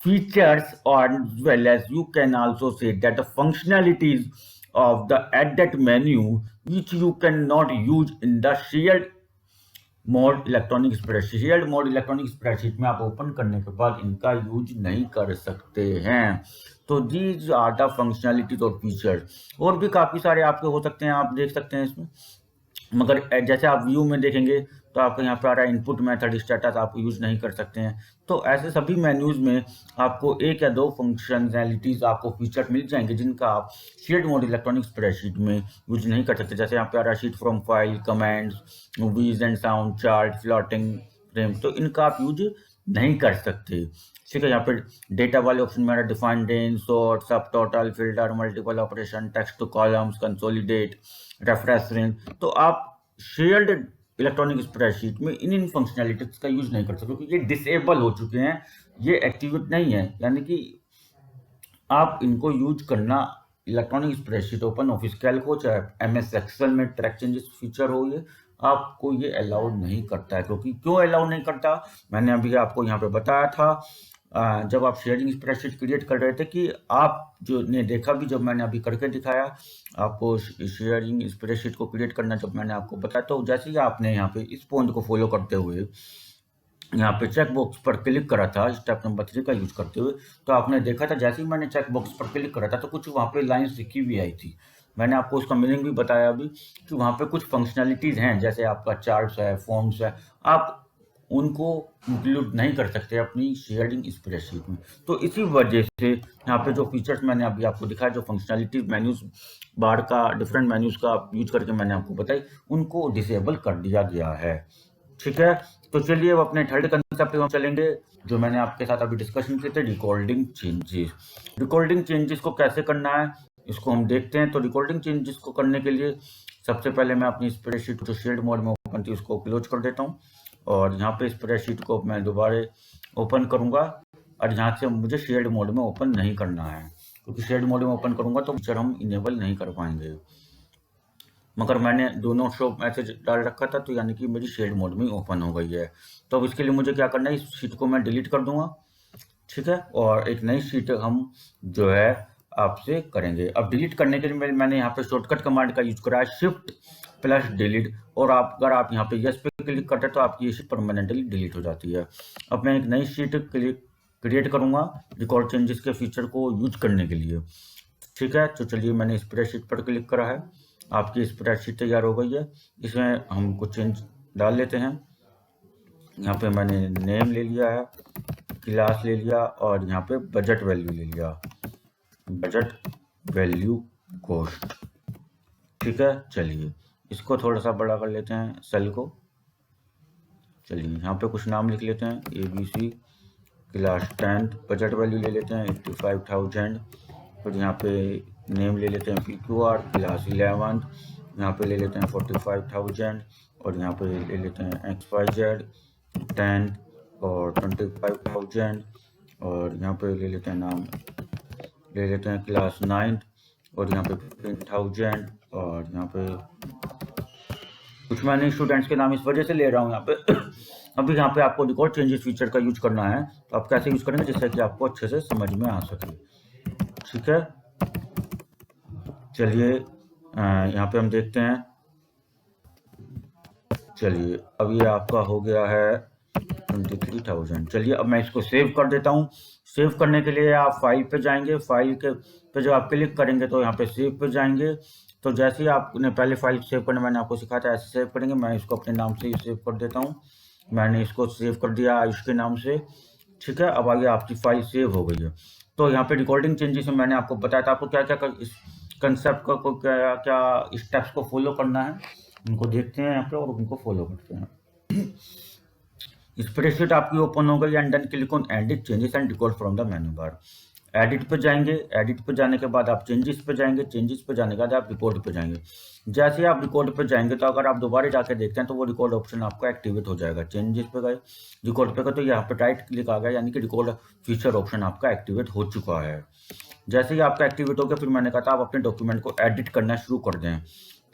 features, or as well as you can also say that the functionalities of the edit menu which you cannot use in the shared mode electronic spreadsheet. Shared mode electronic spreadsheet में आप open करने के बाद इनका use नहीं कर सकते हैं। तो दीज आर द फंक्शनलिटीज और फीचर्स। और भी काफ़ी सारे आपके हो सकते हैं, आप देख सकते हैं इसमें। मगर जैसे आप व्यू में देखेंगे तो आपको यहाँ पर आ रहा है इनपुट मेथड, स्टेटस आप यूज नहीं कर सकते हैं। तो ऐसे सभी मेन्यूज में आपको एक या दो फंक्शनैलिटीज, आपको फीचर मिल जाएंगे जिनका आप शेयर्ड मोड इलेक्ट्रॉनिक स्प्रेडशीट में यूज नहीं कर सकते। जैसे यहाँ पे आ रहा है sheet from file, comments, movies and sound, chart, floating frame, तो इनका आप यूज नहीं कर सकते। ठीक है, यहाँ पे डेटा वाले ऑप्शन में आ रहा है डिफाइन रेंज, सॉर्ट, सब total, filter, multiple operation, text two columns, consolidate, reference range. तो आप शेयर्ड इलेक्ट्रॉनिक स्प्रेडशीट में इन फंक्शनैलिटीज का यूज नहीं कर सकते क्योंकि ये डिसेबल हो चुके हैं, ये एक्टिवेट नहीं है। यानी कि आप इनको यूज करना, electronic spreadsheet, open office Calc हो चाहे एमएस एक्सेल में ट्रैक चेंजेस फीचर हो, ये आपको ये अलाउ नहीं करता है। क्योंकि क्यों अलाउ नहीं करता, मैंने अभी आपको यहाँ पे बताया था जब आप शेयरिंग स्प्रेडशीट क्रिएट कर रहे थे कि आप जो ने देखा भी, जब मैंने अभी करके दिखाया आपको शेयरिंग स्प्रेडशीट को क्रिएट करना, जब मैंने आपको बताया, तो जैसे ही आपने यहाँ पे इस पॉइंट को फॉलो करते हुए यहाँ पे चेक बॉक्स पर क्लिक करा था स्टेप नंबर 3 का यूज करते हुए, तो आपने देखा था जैसे ही मैंने चेक बॉक्स पर क्लिक करा था तो कुछ वहाँ पे लाइंस लिखी हुई आई थी। मैंने आपको उसका मीनिंग भी बताया अभी कि वहाँ पे कुछ फंक्शनैलिटीज हैं, जैसे आपका चार्ट्स है, फॉर्म्स है, आप उनको इंक्लूड नहीं कर सकते अपनी शेयरिंग स्प्रेडशीट में। तो इसी वजह से यहाँ पे जो फीचर्स मैंने अभी आपको दिखाया, जो फंक्शनैलिटीज मेन्यूज बार का, डिफरेंट मेन्यूज का यूज करके मैंने आपको बताई, उनको डिसेबल कर दिया गया है। ठीक है, तो चलिए अब अपने थर्ड कंसेप्ट पे हम चलेंगे, जो मैंने आपके साथ अभी डिस्कशन किए थे, रिकॉर्डिंग चेंजेस। रिकॉर्डिंग चेंजेस को कैसे करना है इसको हम देखते हैं। तो रिकॉर्डिंग चेंजेस को करने के लिए सबसे पहले मैं अपनी स्प्रेडशीट जो शेयर्ड मोड में ओपन थी उसको क्लोज कर देता हूँ, और यहाँ पे स्प्रेडशीट को मैं दोबारा ओपन करूँगा, और यहाँ से मुझे शेयर्ड मोड में ओपन नहीं करना है क्योंकि शेयर्ड मोड में ओपन करूँगा तो फीचर हम इनेबल नहीं कर पाएंगे। मगर मैंने दोनों शो मैसेज डाल रखा था, तो यानी कि मेरी शेयर्ड मोड में ओपन हो गई है। तो अब इसके लिए मुझे क्या करना है, इस शीट को मैं डिलीट कर दूंगा। ठीक है, और एक नई शीट हम जो है आपसे करेंगे। अब डिलीट करने के लिए मैंने यहाँ पे शॉर्टकट कमांड का यूज करा है, शिफ्ट प्लस डिलीट, और आप अगर आप यहाँ पे यस पे क्लिक करते हैं तो आपकी ये शीट परमानेंटली डिलीट हो जाती है। अब मैं एक नई शीट क्रिएट करूंगा रिकॉर्ड चेंजेस के फीचर को यूज करने के लिए। ठीक है, तो चलिए मैंने स्प्रेडशीट पर क्लिक करा है, आपकी स्प्रेडशीट तैयार हो गई है। इसमें हम कुछ चेंज डाल लेते हैं। यहाँ पे मैंने नेम ले लिया है, क्लास ले लिया, और यहाँ पे बजट वैल्यू ले लिया, बजट वैल्यू कॉस्ट। ठीक है, चलिए इसको थोड़ा सा बड़ा कर लेते हैं सेल को। चलिए यहाँ पे कुछ नाम लिख लेते हैं, ABC, क्लास 10, बजट वैल्यू ले लेते हैं 85,000, फिर यहाँ पे नेम ले लेते हैं PQR, क्लास 11, यहाँ पे ले लेते हैं 45,000, और यहाँ पे ले लेते हैं XYZ 10 और 25,000, और यहाँ पे ले लेते हैं नाम, ले लेते हैं क्लास 9, और यहाँ पे 15,000, और यहाँ पे कुछ मैंने स्टूडेंट्स के नाम इस वजह से ले रहा हूँ यहाँ पे अभी यहाँ पे आपको रिकॉर्ड चेंजेस फीचर का यूज करना है, तो आप कैसे यूज करेंगे जिससे कि आपको अच्छे से समझ में आ सके। ठीक है, चलिए यहाँ पे हम देखते हैं। चलिए अब ये आपका हो गया है 23,000। चलिए अब मैं इसको सेव कर देता हूँ। सेव करने के लिए आप फाइल पे जाएंगे, फाइल के पे जब आप क्लिक करेंगे तो यहाँ पे सेव पे जाएंगे। तो जैसे ही आपने पहले फाइल सेव करना मैंने आपको सिखाया था, ऐसे सेव करेंगे। मैं इसको अपने नाम से ही सेव कर देता हूँ। मैंने इसको सेव कर दिया आयुष के नाम से। ठीक है, अब आगे आपकी फाइल सेव हो गई है। तो यहाँ पे रिकॉर्डिंग चेंजेस में मैंने आपको बताया था आपको क्या क्या इस कंसेप्ट को क्या क्या स्टेप्स को फॉलो करना है, उनको देखते हैं यहाँ पे और उनको फॉलो करते हैं। स्प्रेडशीट आपकी ओपन हो गई and then click on edit changes and record from the menu bar. Edit पे जाएंगे, एडिट पे जाने के बाद आप चेंजेस पे जाएंगे, चेंजेस पे जाने के बाद आप रिकॉर्ड पे जाएंगे। जैसे आप रिकॉर्ड पे जाएंगे तो अगर आप दोबारा जाके देखते हैं तो वो रिकॉर्ड ऑप्शन आपका एक्टिवेट हो जाएगा। चेंजेस पे गए, रिकॉर्ड पे गए तो यहाँ पे राइट क्लिक आ गया, यानी कि रिकॉर्ड फीचर ऑप्शन आपका एक्टिवेट हो चुका है। जैसे ही आपका एक्टिवेट हो गया, फिर मैंने कहा था आप अपने डॉक्यूमेंट को एडिट करना शुरू कर दें।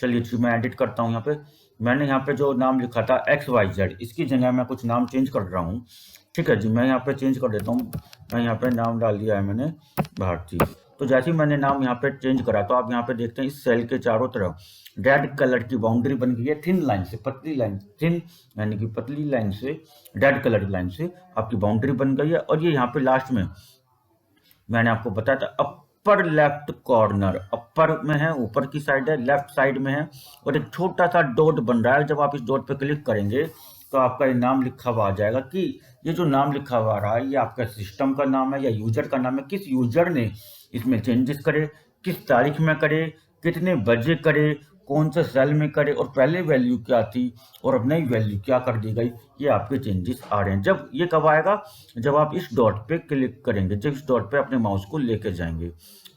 चलिए मैं एडिट करता हूँ। यहाँ पे मैंने यहाँ पे जो नाम लिखा था XYZ, इसकी जगह मैं कुछ नाम चेंज कर रहा हूँ। ठीक है जी, मैं यहाँ पे चेंज कर देता हूँ। मैं यहाँ पे नाम डाल दिया है मैंने भारती। तो जैसे ही मैंने नाम यहाँ पे चेंज करा तो आप यहाँ पे देखते हैं इस सेल के चारों तरफ रेड कलर की बाउंड्री बन गई है, थिन लाइन से पतली लाइन, थिन यानी कि पतली लाइन से, रेड कलर की लाइन से आपकी बाउंड्री बन गई है। और ये यहाँ पे लास्ट में मैंने आपको बताया था अपर लेफ्ट कॉर्नर, अपर में है, ऊपर की साइड है, लेफ्ट साइड में है, और एक छोटा सा डॉट बन रहा है। जब आप इस डॉट पे क्लिक करेंगे तो आपका ये नाम लिखा हुआ आ जाएगा कि ये जो नाम लिखा हुआ आ रहा है ये आपका सिस्टम का नाम है या यूजर का नाम है, किस यूजर ने इसमें चेंजेस करे, किस तारीख में करे, कितने बजे करे, कौन से सेल में करे, और पहले वैल्यू क्या थी और अब नई वैल्यू क्या कर दी गई, ये आपके चेंजेस आ रहे हैं। जब ये कब आएगा, जब आप इस डॉट पे क्लिक करेंगे, जब इस डॉट पे अपने माउस को लेके जाएंगे।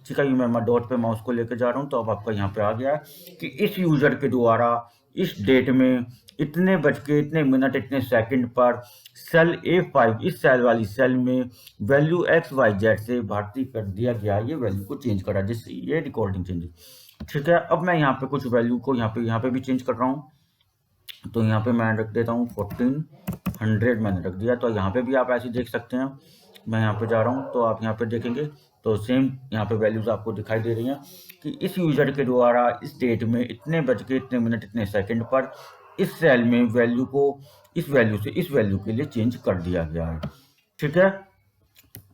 ठीक है, मैं डॉट पे माउस को लेके जा रहा हूँ तो अब आपका यहाँ पे आ गया है कि इस यूजर के द्वारा इस डेट में इतने बज के इतने मिनट इतने सेकंड पर सेल A5, इस सेल वाली सेल में वैल्यू XYZ से भारती कर दिया गया, ये वैल्यू को चेंज करा, जिससे ये रिकॉर्डिंग चेंज। ठीक है, अब मैं यहाँ पे कुछ वैल्यू को यहाँ पे भी चेंज कर रहा हूँ। तो यहाँ पे मैं रख देता हूँ 1400 मैंने रख दिया। तो यहाँ पे भी आप ऐसे देख सकते हैं। मैं यहाँ पे जा रहा हूँ तो आप यहाँ पे देखेंगे तो सेम यहाँ पे वैल्यूज आपको दिखाई दे रही हैं कि इस यूजर के द्वारा इस डेट में इतने बज के इतने मिनट इतने सेकंड पर इस सेल में वैल्यू को इस वैल्यू से इस वैल्यू के लिए चेंज कर दिया गया है। ठीक है,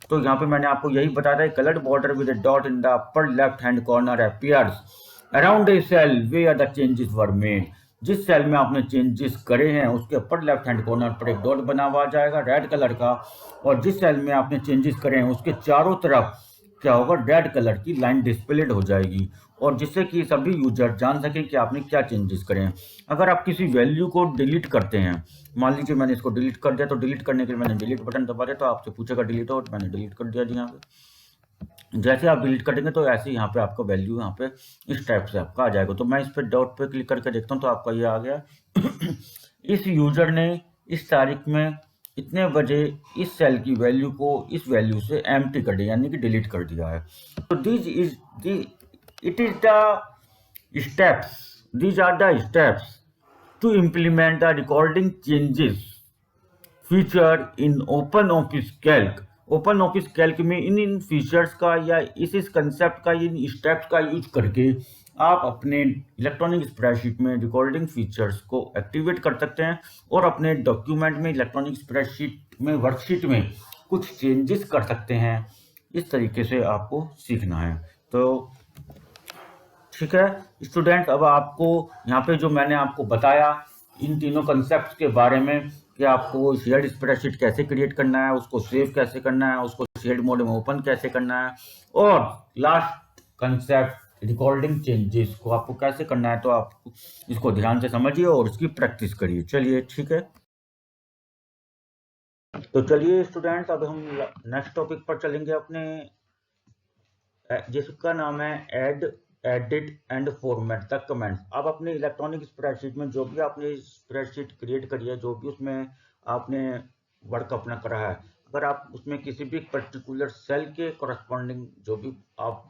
तो यहाँ पे मैंने आपको यही बताया था, coloured border with a dot in the upper left hand corner appears around a cell where the changes were made. जिस सेल में आपने चेंजेस करे हैं उसके अपर लेफ्ट हैंड कॉर्नर पर एक डॉट बना हुआ जाएगा रेड कलर का, और जिस सेल में आपने चेंजेस करे हैं उसके चारों तरफ क्या होगा, रेड कलर की लाइन डिस्प्लेड हो जाएगी, और जिससे कि सभी यूजर जान सकें कि आपने क्या चेंजेस करे हैं। अगर आप किसी वैल्यू को डिलीट करते हैं, मान लीजिए मैंने इसको डिलीट कर दिया, तो डिलीट करने के लिए मैंने डिलीट बटन दबा दिया तो आपसे पूछेगा डिलीट हो, मैंने डिलीट कर दिया जी। यहाँ पे जैसे आप डिलीट करेंगे तो ऐसे यहाँ पे आपका वैल्यू यहाँ पे इस टाइप से आपका आ जाएगा। तो मैं इस पर डॉट पे क्लिक करके देखता हूँ तो आपका ये आ गया इस यूजर ने इस तारीख में इतने बजे इस सेल की वैल्यू को इस वैल्यू से एम्प्टी कर दिया, यानी कि डिलीट कर दिया है। तो it is the steps, these are the steps to implement the recording changes feature in OpenOffice Calc। OpenOffice Calc में इन फीचर्स का या इस कंसेप्ट का, इन स्टेप्स का यूज करके आप अपने इलेक्ट्रॉनिक स्प्रेडशीट में रिकॉर्डिंग फीचर्स को एक्टिवेट कर सकते हैं और अपने डॉक्यूमेंट में, इलेक्ट्रॉनिक स्प्रेडशीट में, वर्कशीट में कुछ चेंजेस कर सकते हैं। इस तरीके से आपको सीखना है। तो ठीक है स्टूडेंट, अब आपको यहाँ पे जो मैंने आपको बताया इन तीनों कंसेप्ट के बारे में कि आपको शेयर्ड स्प्रेडशीट कैसे क्रिएट करना है, उसको सेव कैसे करना है, उसको शेयर्ड मोड में ओपन कैसे करना है, और लास्ट कंसेप्ट रिकॉर्डिंग चेंजेस को आपको कैसे करना है, तो आप इसको ध्यान से समझिए और इसकी प्रैक्टिस करिए। चलिए ठीक है, तो चलिए स्टूडेंट, अब हम नेक्स्ट टॉपिक पर चलेंगे अपने, जिसका नाम है edit and format the comments. अब अपने इलेक्ट्रॉनिक स्प्रेडशीट में जो भी आपने स्प्रेडशीट क्रिएट करी है, जो भी उसमें आपने वर्क अपना करा है, अगर आप उसमें किसी भी पर्टिकुलर सेल के करस्पॉन्डिंग जो भी आप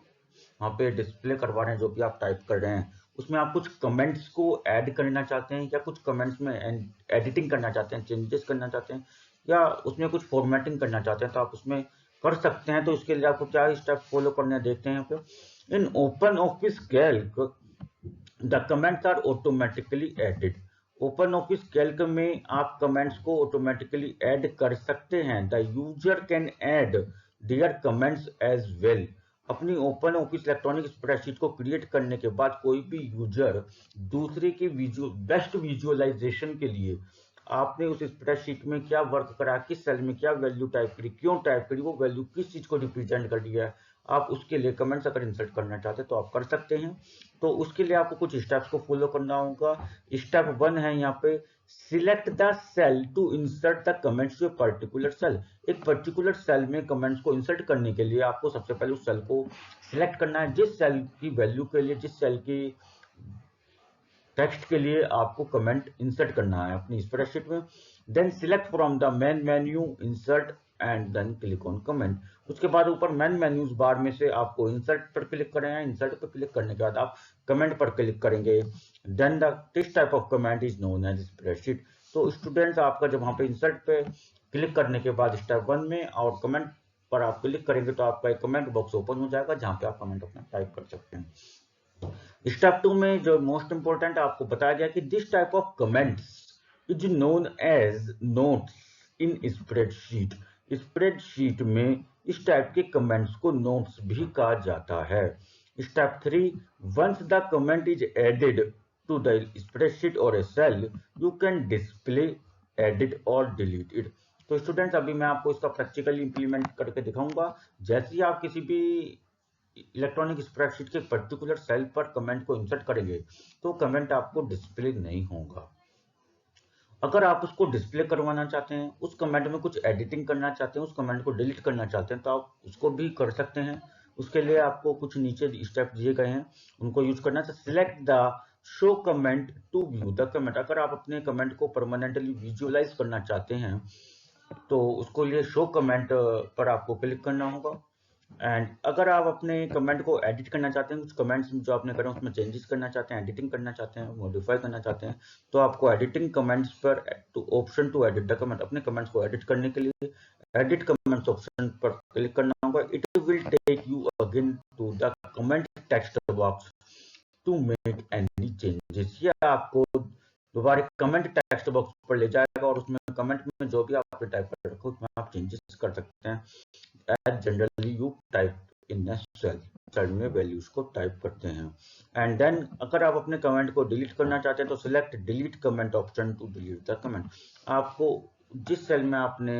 वहाँ पे डिस्प्ले करवा रहे हैं, जो भी आप टाइप कर रहे हैं, उसमें आप कुछ कमेंट्स को ऐड करना चाहते हैं या कुछ कमेंट्स में एडिटिंग करना चाहते हैं, चेंजेस करना चाहते हैं, या उसमें कुछ फॉर्मेटिंग करना चाहते हैं, तो आप उसमें कर सकते हैं। तो इसके लिए आपको क्या स्टेप फॉलो करने देखते हैं। यहाँ पे in OpenOffice Calc the comments are automatically added. OpenOffice Calc में आप कमेंट्स को ऑटोमेटिकली ऐड कर सकते हैं। The user can add their comments as well. अपनी OpenOffice इलेक्ट्रॉनिक स्प्रेडशीट को क्रिएट करने के बाद कोई भी यूजर दूसरे की बेस्ट विजुअलाइजेशन के लिए आपने उस स्प्रेडशीट में क्या वर्क करा, किस सेल में क्या वैल्यू टाइप करी, क्यों टाइप करी, वो वैल्यू किस चीज को रिप्रेजेंट कर रही है, आप उसके लिए कमेंट्स अगर इंसर्ट करना चाहते हैं तो आप कर सकते हैं। तो उसके लिए आपको कुछ स्टेप्स को फॉलो करना होगा। स्टेप 1 है यहाँ पे, select the cell to insert the comments to a particular cell. एक पर्टिकुलर सेल में कमेंट्स को इंसर्ट करने के लिए आपको सबसे पहले उस सेल को सिलेक्ट करना है, जिस सेल की वैल्यू के लिए, जिस सेल की टेक्स्ट के लिए आपको कमेंट इंसर्ट करना है अपनी स्प्रेडशीट में। Then select from the main menu insert and then click on comment. उसके बाद ऊपर मेन मेन्यूज बार में से आपको इंसर्ट पर क्लिक करना है। इंसर्ट पर क्लिक करने के बाद आप कमेंट पर क्लिक करेंगे। Then this type of comment is known as spreadsheet. तो स्टूडेंट्स, आपका जब वहां पे इंसर्ट पे क्लिक करने के बाद स्टेप 1 में और कमेंट पर आप क्लिक करेंगे तो आपका एक कमेंट बॉक्स ओपन हो जाएगा जहां पे आप कमेंट अपना टाइप कर सकते हैं। स्टेप 2 में जो मोस्ट इंपोर्टेंट आपको बताया गया कि this type of comments is known as notes in spreadsheet. Spreadsheet में इस टाइप के कमेंट्स को नोट्स भी कहा जाता है। Step 3, once the comment is added to the spreadsheet और a cell, you can display, edit और डिलीट इट। तो स्टूडेंट्स, अभी मैं आपको इसका प्रैक्टिकली इंप्लीमेंट करके दिखाऊंगा। जैसे ही आप किसी भी इलेक्ट्रॉनिक स्प्रेडशीट के पर्टिकुलर सेल पर कमेंट को इंसर्ट करेंगे तो कमेंट आपको डिस्प्ले नहीं होगा। अगर आप उसको डिस्प्ले करवाना चाहते हैं, उस कमेंट में कुछ एडिटिंग करना चाहते हैं, उस कमेंट को डिलीट करना चाहते हैं, तो आप उसको भी कर सकते हैं। उसके लिए आपको कुछ नीचे स्टेप दिए गए हैं, उनको यूज करना है। Select the show comment to view the comment. अगर आप अपने कमेंट को परमानेंटली विजुअलाइज करना चाहते हैं तो उसको लिए शो कमेंट पर आपको क्लिक करना होगा। एंड अगर आप अपने कमेंट को एडिट करना चाहते हैं, कुछ कमेंट्स जो आपने करे उसमें चेंजेस करना चाहते हैं, एडिटिंग करना चाहते हैं, मॉडिफाई करना चाहते हैं, तो आपको एडिटिंग कमेंट्स पर option to edit the comment, अपने कमेंट्स को एडिट करने के लिए एडिट कमेंट्स ऑप्शन पर क्लिक करना होगा। It will take you again to the comment text box to make any changes. या आपको दोबारा कमेंट टेक्स्ट बॉक्स पर ले जाएगा और उसमें कमेंट में जो भी आपने टाइप कर रखा है उसमें आप चेंजेस कर सकते हैं। as generally you type in a cell में वैल्यूज को टाइप करते हैं। एंड देन अगर आप अपने कमेंट को डिलीट करना चाहते हैं तो select delete comment option to delete the comment. आपको जिस सेल में आपने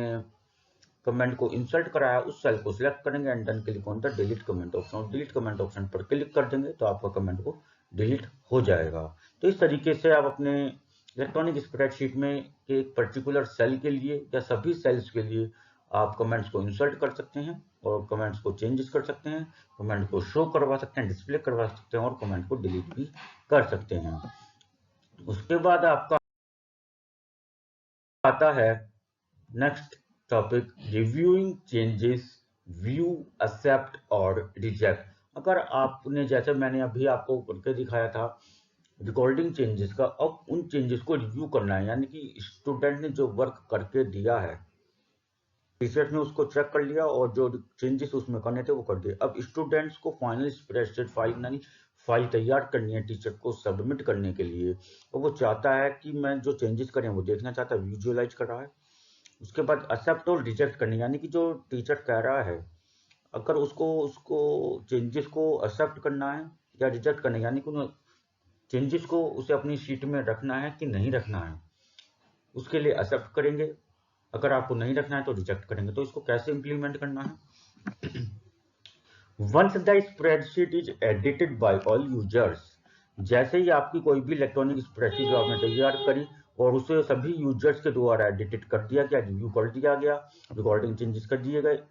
कमेंट को इंसर्ट कराया उस सेल को सिलेक्ट करेंगे and then click on the delete comment option. Delete comment option पर क्लिक कर देंगे तो आपका कमेंट को डिलीट हो जाएगा। तो इस तरीके से आप अपने इलेक्ट्रॉनिक स्प्रेडशीट में एक पर्टिकुलर सेल के लिए या सभी सेल्स के लिए आप कमेंट्स को इंसर्ट कर सकते हैं और कमेंट्स को चेंजेस कर सकते हैं, कमेंट को शो करवा सकते हैं, डिस्प्ले करवा सकते हैं और कमेंट को डिलीट भी कर सकते हैं। उसके बाद आपका आता है next topic, reviewing changes, view, accept और रिजेक्ट। अगर आपने, जैसे मैंने अभी आपको करके दिखाया था रिकॉर्डिंग चेंजेस का, अब उन चेंजेस को रिव्यू करना है, यानी कि स्टूडेंट ने जो वर्क करके दिया है टीचर ने उसको चेक कर लिया और जो चेंजेस उसमें करने थे वो कर दिए। अब स्टूडेंट्स को फाइनल स्प्रेडशीट फाइल यानी फाइल तैयार करनी है टीचर को सबमिट करने के लिए, और वो चाहता है कि मैं जो चेंजेस करें वो देखना चाहता है, विजुअलाइज कर रहा है। उसके बाद एक्सेप्ट और रिजेक्ट करनी, यानी कि जो टीचर कह रहा है अगर उसको चेंजेस को एक्सेप्ट करना है या रिजेक्ट करना है, यानी कि चेंजेस को उसे अपनी शीट में रखना है कि नहीं रखना है, उसके लिए एक्सेप्ट करेंगे। अगर आपको नहीं रखना है तो रिजेक्ट करेंगे। तो इसको कैसे इंप्लीमेंट करना है? Once the spreadsheet is edited by all users, जैसे ही आपकी कोई भी इलेक्ट्रॉनिक स्प्रेडशीट जो आपने तैयार करी और उसे सभी यूजर्स के द्वारा एडिटेड कर दिया गया, रिव्यू कर दिया गया, रिकॉर्डिंग चेंजेस कर दिए गए,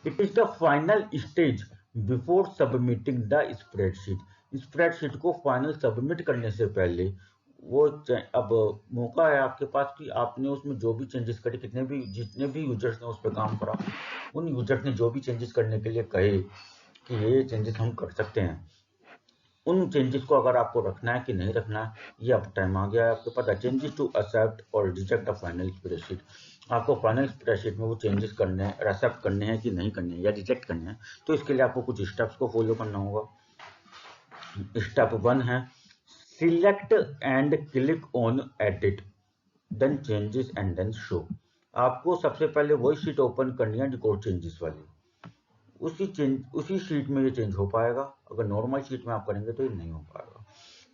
it is the final stage before submitting the spreadsheet. Spreadsheet को फाइनल सबमिट करने से पहले वो अब मौका है आपके पास कि आपने उसमें जो भी चेंजेस करे, जितने भी यूजर्स ने उस पर काम करा, उन यूजर्स ने जो भी चेंजेस करने के लिए कहे कि ये चेंजेस हम कर सकते हैं, उन चेंजेस को अगर आपको रखना है कि नहीं रखना है, ये अब टाइम आ गया है आपके पास। चेंजेस टू एक्सेप्ट और रिजेक्ट द फाइनल स्प्रेडशीट। आपको फाइनल स्प्रेडशीट में वो चेंजेस करने हैं, एक्सेप्ट करने हैं कि नहीं करने हैं या रिजेक्ट करने हैं, तो इसके लिए आपको कुछ स्टेप्स को फॉलो करना होगा। स्टेप 1 है select and click on edit then changes and then show. आपको सबसे पहले वही शीट ओपन करनी है रिकॉर्ड चेंजेस वाली, उसी शीट में ये चेंज हो पाएगा। अगर नॉर्मल शीट में आप करेंगे तो ये नहीं हो पाएगा।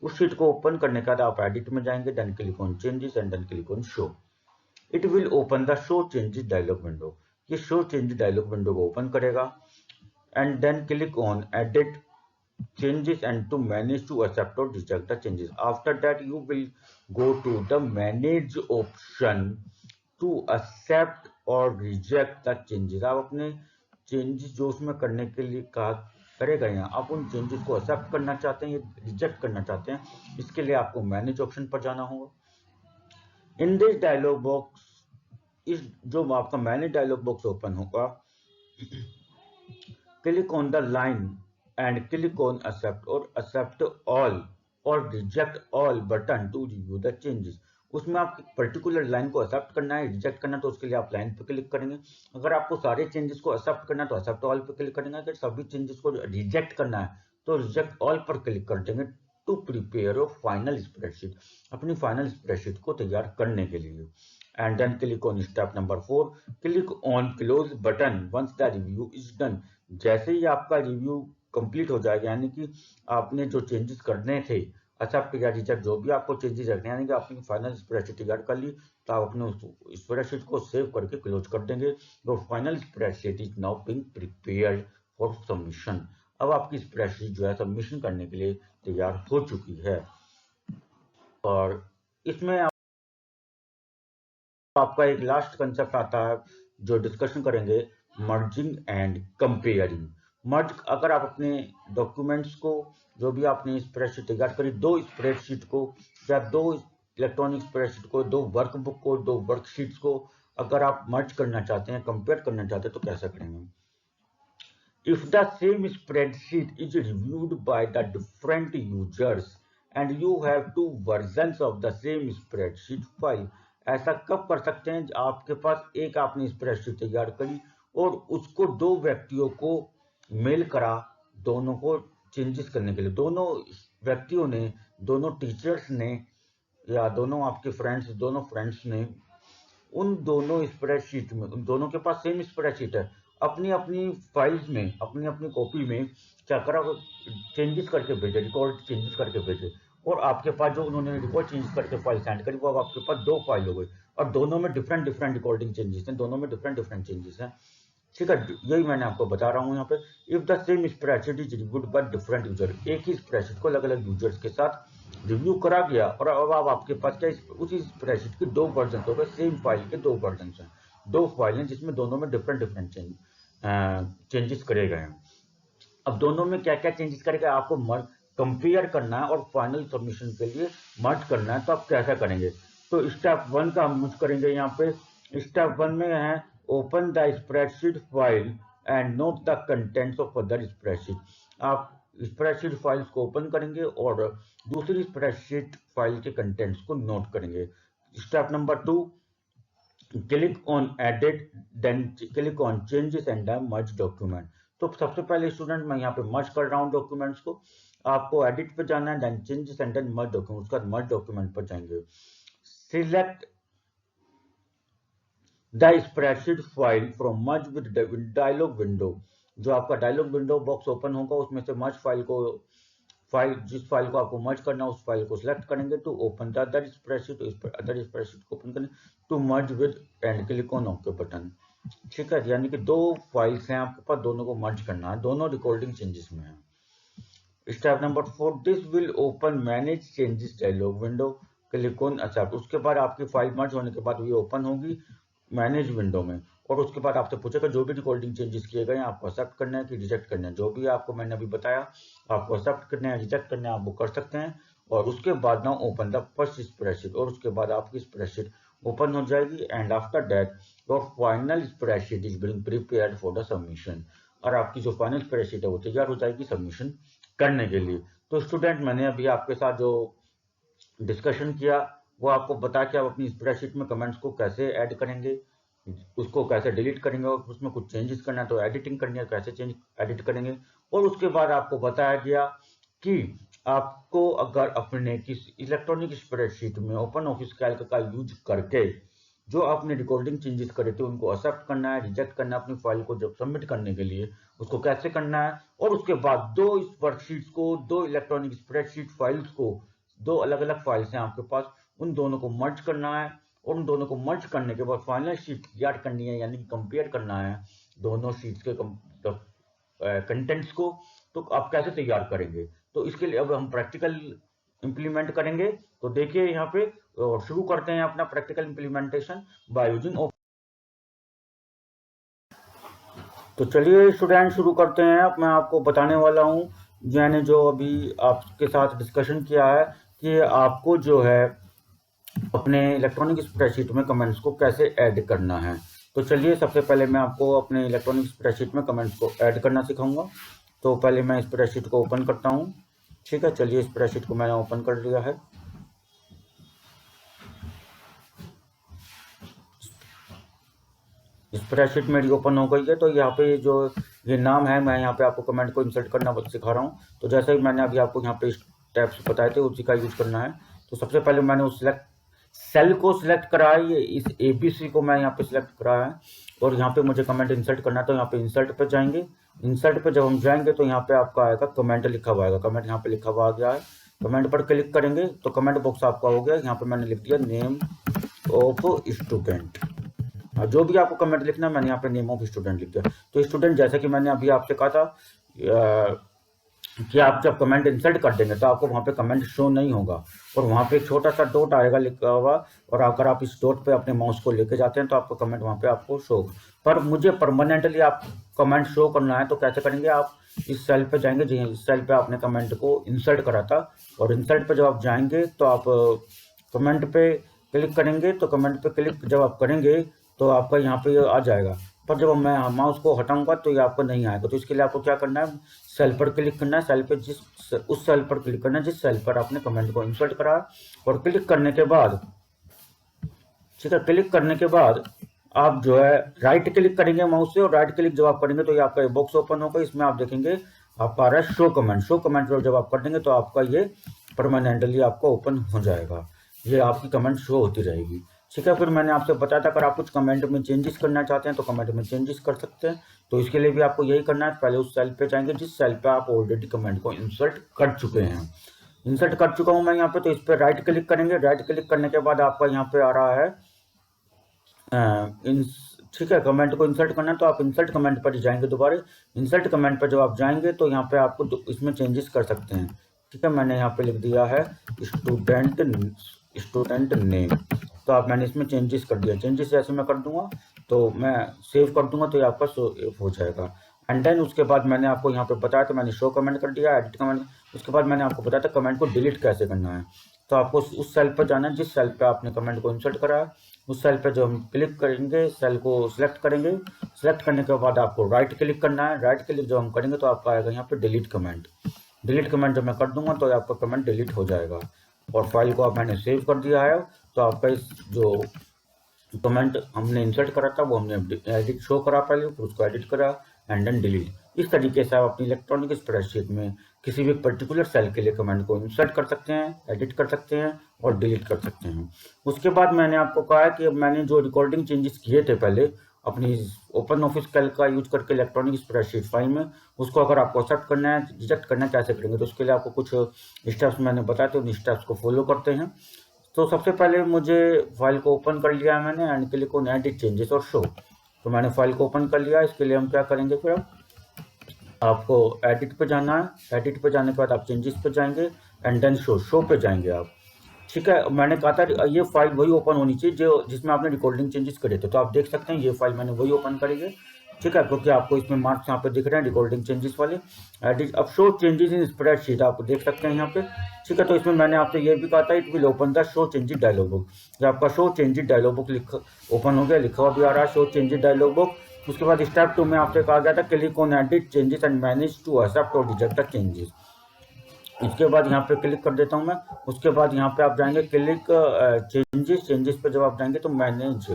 उस शीट को ओपन करने के बाद आप एडिट में जाएंगे, then click on changes and then click on show. It will open the show changes dialog window. ये शो चेंजेस डायलॉग विंडो को ओपन करेगा। and then click on edit changes and to manage to accept or reject the changes. After that you will go to the manage option to accept or reject the changes. आप अपने changes जो उसमें करने के लिए कहा करेगा यहाँ, आप उन चेंजेस को एक्सेप्ट करना चाहते हैं या रिजेक्ट करना चाहते हैं, इसके लिए आपको मैनेज ऑप्शन पर जाना होगा। इन दिस डायलॉग बॉक्स, इस जो आपका मैनेज डायलॉग बॉक्स ओपन होगा, click on the line and click on accept or accept all or reject all button to review the changes। उसमें आप पर्टिकुलर लाइन को एक्सेप्ट करना है, रिजेक्ट करना है तो उसके लिए आप लाइन पे क्लिक करेंगे। अगर आपको सारे चेंजेस को एक्सेप्ट करना है तो एक्सेप्ट ऑल पे क्लिक करेंगे। अगर सभी चेंजेस को रिजेक्ट करना है तो रिजेक्ट ऑल पर क्लिक कर देंगे to prepare your final spreadsheet, अपनी फाइनल स्प्रेडशीट को तैयार करने के लिए। And then click on step number 4, click on close button once the review is done. जैसे ही आपका रिव्यू कंप्लीट हो जाएगा, यानी कि आपने जो चेंजेस करने थे, एक्सेप्ट या रिजेक्ट जो भी आपको चेंजेस रखने, यानी कि आपने फाइनल स्प्रेडशीट तैयार कर ली, तो आप अपने स्प्रेडशीट को सेव करके क्लोज कर देंगे। तो final spreadsheet is now being prepared for submission. अब आपकी स्प्रेडशीट जो है सबमिशन करने के लिए तैयार हो चुकी है। और इसमें आपका एक लास्ट कंसेप्ट आता है जो डिस्कशन करेंगे, मर्जिंग एंड कंपेयरिंग। मर्ज, अगर आप अपने डॉक्यूमेंट्स को, जो भी आपने स्प्रेडशीट तैयार करी, दो स्प्रेडशीट को या दो इलेक्ट्रॉनिक स्प्रेडशीट को, दो वर्कबुक को, दो वर्कशीट्स को अगर आप मर्ज करना चाहते हैं, कंपेयर करना चाहते हैं, तो कैसे करेंगे? If the same spreadsheet is reviewed by the different users and you have two versions of the same spreadsheet file, ऐसा कब कर सकते हैं? आपके पास एक आपने स्प्रेडशीट तैयार करी और उसको दो व्यक्तियों को मेल करा, दोनों को चेंजेस करने के लिए। दोनों व्यक्तियों ने, दोनों टीचर्स ने या दोनों आपके फ्रेंड्स, दोनों फ्रेंड्स ने उन दोनों स्प्रेडशीट में, उन दोनों के पास सेम स्प्रेडशीट है, अपनी अपनी फाइल्स में, अपनी अपनी कॉपी में क्या करा, चेंजेस करके भेजे, रिकॉर्ड चेंजेस करके भेजे, और आपके पास जो उन्होंने रिकॉर्ड चेंजेस करके फाइल सेंड करी, वो अब आपके पास दो फाइल हो गई और दोनों में डिफरेंट डिफरेंट रिकॉर्डिंग चेंजेस हैं, दोनों में डिफरेंट डिफरेंट चेंजेस हैं। ठीक है, यही मैंने आपको बता रहा हूँ यहाँ पे। If the same spreadsheet is reviewed by different user, एक ही स्प्रेडशीट को अलग अलग यूजर्स के साथ रिव्यू करा गया और अब आपके पास क्या, उसी स्प्रेडशीट के दो वर्जन हो गए, सेम फाइल के दो वर्जन हैं, दो फाइल हैं जिसमें दोनों में डिफरेंट डिफरेंट चेंजेस करे गए हैं। अब दोनों में क्या क्या चेंजेस करेगा, आपको कंपेयर करना है और फाइनल सबमिशन के लिए मर्ज करना है, तो आप कैसा करेंगे? तो स्टेप 1 का हम यूज करेंगे यहाँ पे। स्टेप 1 में है open the spreadsheet file and note the contents of other spreadsheet. आप स्प्रेडशीट फाइल्स को ओपन करेंगे और दूसरी स्प्रेडशीट फाइल के कंटेंट्स को नोट करेंगे। Step number 2, click on edit, then click on changes and merge document. तो सबसे पहले स्टूडेंट मैं यहाँ पे मर्ज कर रहा हूँ डॉक्यूमेंट्स को, आपको एडिट पे जाना है, then changes and then merge document, उसके बाद मर्ज डॉक्यूमेंट पर जाएंगे। Select the spreadsheet file from merge with dialog window. जो आपका डायलॉग विंडो बॉक्स ओपन होगा उसमें से मर्ज फाइल को, जिस फाइल को आपको मर्ज करना है उस फाइल को सिलेक्ट करेंगे to open the other spreadsheet, other spreadsheet को ओपन करें to merge with and click on okay button. ठीक है, यानी कि दो फाइल्स हैं आपके पास, दोनों को मर्ज करना है, दोनों रिकॉर्डिंग चेंजेस में है। Step number 4, this will open manage changes dialog window, click on accept. उसके बाद आपकी फाइल मर्ज होने के बाद ये ओपन होगी मैनेज विंडो में, और उसके बाद आपसे पूछेगा जो भी रिकॉर्डिंग चेंजेस किए गए हैं आपको एक्सेप्ट करना है कि रिजेक्ट करना है। जो भी आपको मैंने अभी बताया आपको एक्सेप्ट करना है, रिजेक्ट करना है, आप वो कर सकते हैं। और उसके बाद now open the first spreadsheet, और उसके बाद आपकी स्प्रेडशीट ओपन हो जाएगी and after that your final spreadsheet is being prepared for the submission. और आपकी जो फाइनल स्प्रेडशीट है वो तैयार हो जाएगी सबमिशन करने के लिए। तो स्टूडेंट, मैंने अभी आपके साथ जो डिस्कशन किया वो आपको बता के आप अपनी स्प्रेडशीट में कमेंट्स को कैसे ऐड करेंगे, उसको कैसे डिलीट करेंगे, और उसमें कुछ चेंजेस करना है तो एडिटिंग करनी है कैसे चेंज एडिट करेंगे। और उसके बाद आपको बताया गया कि आपको अगर अपने किसी इलेक्ट्रॉनिक स्प्रेडशीट में ओपन ऑफिस कैल्क का यूज करके जो आपने रिकॉर्डिंग चेंजेस करे थे उनको एक्सेप्ट करना है, रिजेक्ट करना है, अपनी फाइल को जब सबमिट करने के लिए उसको कैसे करना है। और उसके बाद दो इस वर्कशीट्स को, दो इलेक्ट्रॉनिक स्प्रेडशीट फाइल्स को, दो अलग अलग फाइल्स हैं आपके पास, उन दोनों को मर्ज करना है, और उन दोनों को मर्ज करने के बाद फाइनल शीट तैयार करनी है, यानी कि कंपेयर करना है दोनों शीट्स के कंटेंट्स को, तो आप कैसे तैयार करेंगे। तो इसके लिए अब हम प्रैक्टिकल इंप्लीमेंट करेंगे। तो देखिए यहाँ पे, और शुरू करते हैं अपना प्रैक्टिकल इंप्लीमेंटेशन बाय यूजिंग। तो चलिए स्टूडेंट शुरू करते हैं। अब मैं आपको बताने वाला हूँ, मैंने जो अभी आपके साथ डिस्कशन किया है कि आपको जो है अपने इलेक्ट्रॉनिक स्प्रेडशीट में कमेंट्स को कैसे ऐड करना है। तो चलिए सबसे पहले मैं आपको अपने इलेक्ट्रॉनिक स्प्रेडशीट में कमेंट्स को ऐड करना सिखाऊंगा। तो पहले मैं स्प्रेडशीट को ओपन करता हूँ। ठीक है, चलिए स्प्रेडशीट को मैंने ओपन कर लिया है। स्प्रेडशीट मेरी ओपन हो गई है। तो यहाँ पे जो ये नाम है, मैं यहाँ पे आपको कमेंट को इंसर्ट करना सिखा रहा हूँ। तो जैसे ही मैंने अभी आपको यहाँ पे स्टेप्स बताए थे उसी का यूज करना है। तो सबसे पहले मैंने उस सेल को सिलेक्ट करा है, ये इस ABC को मैं यहाँ पे सिलेक्ट करा है, और यहाँ पे मुझे कमेंट इंसर्ट करना है। तो यहाँ पे इंसर्ट पे जाएंगे। इंसर्ट पे जब हम जाएंगे तो यहाँ पे आपका आएगा कमेंट लिखा हुआ आएगा। कमेंट यहाँ पे लिखा हुआ आ गया है। कमेंट पर क्लिक करेंगे तो कमेंट बॉक्स आपका हो गया। यहाँ पे मैंने लिख दिया नेम ऑफ स्टूडेंट। जो भी आपको कमेंट लिखना है, मैंने यहाँ पे नेम ऑफ स्टूडेंट लिख दिया। तो स्टूडेंट, जैसे कि मैंने अभी आपसे कहा था कि आप जब कमेंट इंसर्ट कर देंगे तो आपको वहाँ पे कमेंट शो नहीं होगा, और वहाँ पे एक छोटा सा डॉट आएगा लिखा हुआ, और अगर आप इस डॉट पे अपने माउस को लेके जाते हैं तो आपको कमेंट वहाँ पे आपको शो होगा। पर मुझे परमानेंटली आप कमेंट शो करना है, तो कैसे करेंगे, आप इस सेल पे जाएंगे, जी इस सेल पे आपने कमेंट को इंसर्ट करा था, और इंसर्ट पे जब आप जाएंगे तो आप कमेंट पे क्लिक करेंगे। तो कमेंट पे क्लिक जब आप करेंगे तो आपका यहाँ पे आ जाएगा, पर जब मैं माउस को हटाऊंगा तो ये आपको नहीं आएगा। तो इसके लिए आपको क्या करना है, सेल पर क्लिक करना है। सेल पे उस सेल पर क्लिक करना है जिस सेल पर आपने कमेंट को इंसर्ट करा, और क्लिक करने के बाद, ठीक है, क्लिक करने के बाद आप जो है राइट क्लिक करेंगे माउस से, और राइट क्लिक जब आप करेंगे तो ये आपका बॉक्स ओपन होगा। इसमें आप देखेंगे आपका आ रहा है शो कमेंट। शो कमेंट जब आप कर देंगे तो आपका ये परमानेंटली आपका ओपन हो जाएगा, ये आपकी कमेंट शो होती रहेगी। ठीक है, फिर मैंने आपसे बताया था अगर आप कुछ कमेंट में चेंजेस करना चाहते हैं तो कमेंट में चेंजेस कर सकते हैं। तो इसके लिए भी आपको यही करना है, पहले उस सेल पे जाएंगे जिस सेल पे आप ऑलरेडी कमेंट को इंसर्ट कर चुके हैं। इंसर्ट कर चुका हूं मैं यहाँ पे, तो इस पर राइट क्लिक करेंगे। राइट क्लिक करने के बाद आपका यहाँ पे आ रहा है ठीक है, कमेंट को इंसर्ट करना है, तो आप इंसर्ट कमेंट पर जाएंगे। दोबारा इंसर्ट कमेंट पर जब आप जाएंगे तो यहाँ पे आपको इसमें चेंजेस कर सकते हैं। ठीक है, मैंने यहाँ पे लिख दिया है स्टूडेंट नेम। तो आप मैंने इसमें चेंजेस कर दिया। चेंजेस जैसे मैं कर दूंगा तो मैं सेव कर दूंगा तो ये आपका सेव हो जाएगा। एंड देन उसके बाद मैंने आपको यहाँ पे बताया था, मैंने शो कमेंट कर दिया, एडिट कमेंट। उसके बाद मैंने आपको बताया था कमेंट को डिलीट कैसे करना है। तो आपको उस सेल पर जाना है जिस सेल पे आपने कमेंट को इंसर्ट करा है। उस सेल पे जो हम क्लिक करेंगे, सेल को सिलेक्ट करेंगे। सिलेक्ट करने के बाद आपको राइट क्लिक करना है। राइट क्लिक जब हम करेंगे तो आपका आएगा यहाँ पे डिलीट कमेंट। डिलीट कमेंट जब मैं कर दूंगा तो आपका कमेंट डिलीट हो जाएगा, और फाइल को आप मैंने सेव कर दिया है। तो आपका इस जो कमेंट हमने इंसर्ट करा था वो हमने एडिट शो करा पहले, फिर उसको एडिट करा एंड देन डिलीट। इस तरीके से आप अपनी इलेक्ट्रॉनिक स्प्रेडशीट में किसी भी पर्टिकुलर सेल के लिए कमेंट को इंसर्ट कर सकते हैं, एडिट कर सकते हैं और डिलीट कर सकते हैं। उसके बाद मैंने आपको कहा कि मैंने जो रिकॉर्डिंग चेंजेस किए थे पहले अपनी ओपन ऑफिस कैल्क का यूज करके इलेक्ट्रॉनिक स्प्रेडशीट फाइल में, उसको अगर आपको एक्सेप्ट करना है, रिजेक्ट करना है, कैसे करेंगे, तो उसके लिए आपको कुछ स्टेप्स मैंने बताए थे, उन स्टेप्स को फॉलो करते हैं। तो सबसे पहले मुझे फाइल को ओपन कर लिया है मैंने, and click on edit changes और शो। तो मैंने फाइल को ओपन कर लिया। इसके लिए हम क्या करेंगे, फिर आपको एडिट पे जाना है। एडिट पे जाने के बाद आप चेंजेस पे जाएंगे एंड देन शो पे जाएंगे आप। ठीक है, मैंने कहा था ये फाइल वही ओपन होनी चाहिए जो जिसमें आपने रिकॉर्डिंग चेंजेस करे थे। तो आप देख सकते हैं ये फाइल मैंने वही ओपन करी है। ठीक है, क्योंकि आपको इसमें मार्क्स यहाँ पे दिख रहे हैं रिकॉर्डिंग चेंजेस वाले। एडिट अब शो चेंजेस इन स्प्रेडशीट आप देख सकते हैं यहाँ पे। ठीक है, तो इसमें मैंने आपसे ये भी कहा था it will open the show changes dialog book. जो आपका show changes dialog book open हो गया, लिखा हुआ भी आ रहा है शो चेंजेस डायलॉग बुक। उसके बाद स्टेप 2 में आपसे कहा गया था click on edit changes and manage to accept और रिजेक्ट द चेंजेस। इसके बाद यहाँ पे क्लिक कर देता हूँ मैं। उसके बाद यहाँ पे आप जाएंगे क्लिक चेंजेस पे जब आप जाएंगे तो मैनेज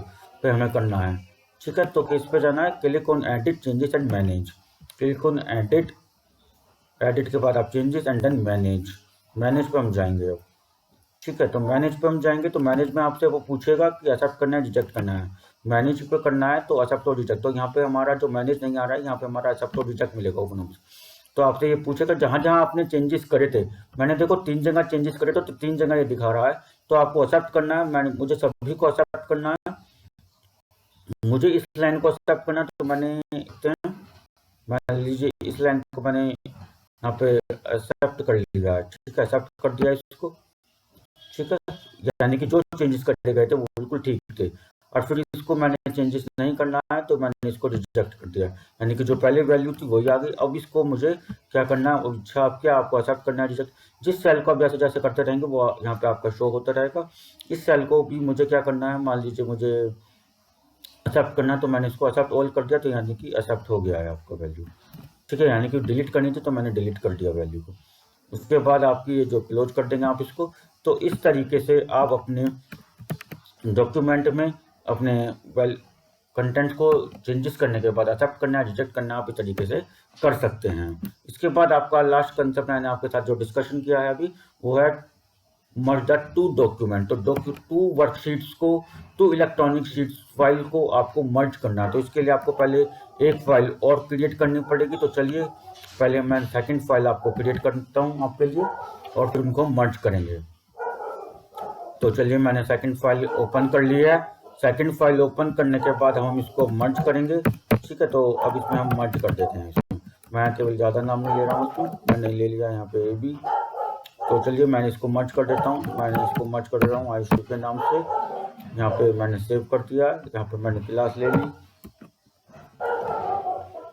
पे हमें करना है। ठीक है, तो किस पे जाना है, click on edit changes and manage. Click on edit, edit के बाद आप चेंजेस एंड देन मैनेज पे हम जाएंगे अब। ठीक है, तो मैनेज पे हम जाएंगे तो मैनेज में आपसे वो पूछेगा कि एक्सेप्ट करना है, रिजेक्ट करना है। मैनेज पे करना है तो एक्सेप्ट और रिजेक्ट। तो यहाँ पे हमारा जो मैनेज नहीं आ रहा है, यहाँ पे हमारा एक्सेप्ट और रिजेक्ट मिलेगा ओपन ऑफिस। तो आपसे ये पूछेगा जहां जहां आपने चेंजेस करे थे, मैंने देखो 3 जगह चेंजेस करे तो 3 जगह ये दिखा रहा है। तो आपको एक्सेप्ट करना है, मुझे सभी को एक्सेप्ट करना है। मुझे इस लाइन को एक्सेप्ट करना है, तो मैंने मान लीजिए इस लाइन को मैंने यहाँ पे एक्सेप्ट कर लिया, ठीक है, एक्सेप्ट कर दिया इसको, ठीक है, यानी कि जो चेंजेस करे गए थे वो बिल्कुल ठीक थे। और फिर इसको मैंने चेंजेस नहीं करना है तो मैंने इसको रिजेक्ट कर दिया, यानी कि जो पहले वैल्यू थी वही आ गई। अब इसको मुझे क्या करना है, अच्छा क्या आपको एक्सेप्ट करना है, रिजेक्ट, जिस सेल को आप जैसे जैसे करते रहेंगे वो यहाँ पे आपका शो होता रहेगा। इस सेल को भी मुझे क्या करना है, मान लीजिए मुझे एक्सेप्ट करना है तो मैंने इसको एक्सेप्ट ऑल कर दिया, तो यानी कि एक्सेप्ट हो गया है आपका वैल्यू, ठीक है, यानी कि डिलीट करनी थी तो मैंने डिलीट कर दिया वैल्यू को। उसके बाद आपकी ये जो क्लोज कर देंगे आप इसको। तो इस तरीके से आप अपने डॉक्यूमेंट में अपने कंटेंट को चेंजेस करने के बाद एक्सेप्ट करना है, रिजेक्ट करना है, आप इस तरीके से कर सकते हैं। इसके बाद आपका लास्ट कंसेप्ट मैंने आपके साथ जो डिस्कशन किया है अभी, वो है मर्ज द टू डॉक्यूमेंट। तो टू वर्कशीट्स को, टू इलेक्ट्रॉनिक शीट्स फाइल को आपको मर्ज करना है। तो इसके लिए आपको पहले एक फाइल और क्रिएट करनी पड़ेगी। तो चलिए पहले मैं सेकंड फाइल आपको क्रिएट करता हूँ आपके लिए, और फिर उनको मर्ज करेंगे। तो चलिए मैंने सेकंड फाइल ओपन कर लिया है। सेकंड फाइल ओपन करने के बाद हम इसको मर्ज करेंगे, ठीक है। तो अब इसमें हम मर्ज कर देते हैं इसमें। मैं केवल ज़्यादा नाम नहीं ले रहा हूँ इसमें, मैंने ले लिया यहाँ पे AB। तो चलिए मैंने इसको मर्ज कर देता हूँ, मैंने इसको मर्ज कर दे रहा हूँ आयुष्टू के नाम से। यहाँ पे मैंने सेव कर दिया, यहाँ पे मैंने क्लास ले ली,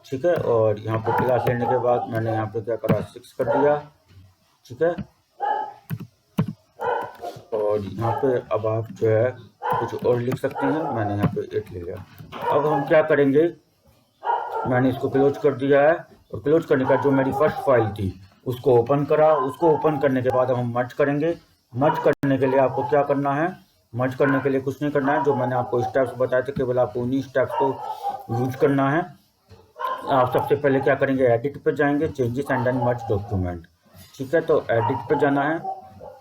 ठीक है। और यहाँ पे क्लास लेने के बाद मैंने यहाँ पे क्या करा, 6 कर दिया, ठीक है। और यहाँ पे अब आप जो है कुछ और लिख सकते हैं, मैंने यहाँ पे 8 ले लिया। अब हम क्या करेंगे, मैंने इसको क्लोज कर दिया है, और क्लोज करने का जो मेरी फर्स्ट फाइल थी उसको ओपन करा। उसको ओपन करने के बाद हम मर्ज करेंगे। मर्ज करने के लिए आपको क्या करना है, मर्ज करने के लिए कुछ नहीं करना है, जो मैंने आपको स्टेप्स बताए थे केवल आपको उन्हीं स्टेप्स को यूज करना है। आप सबसे पहले क्या करेंगे, एडिट पे जाएंगे, changes and then merge document, ठीक है। तो एडिट पे जाना है,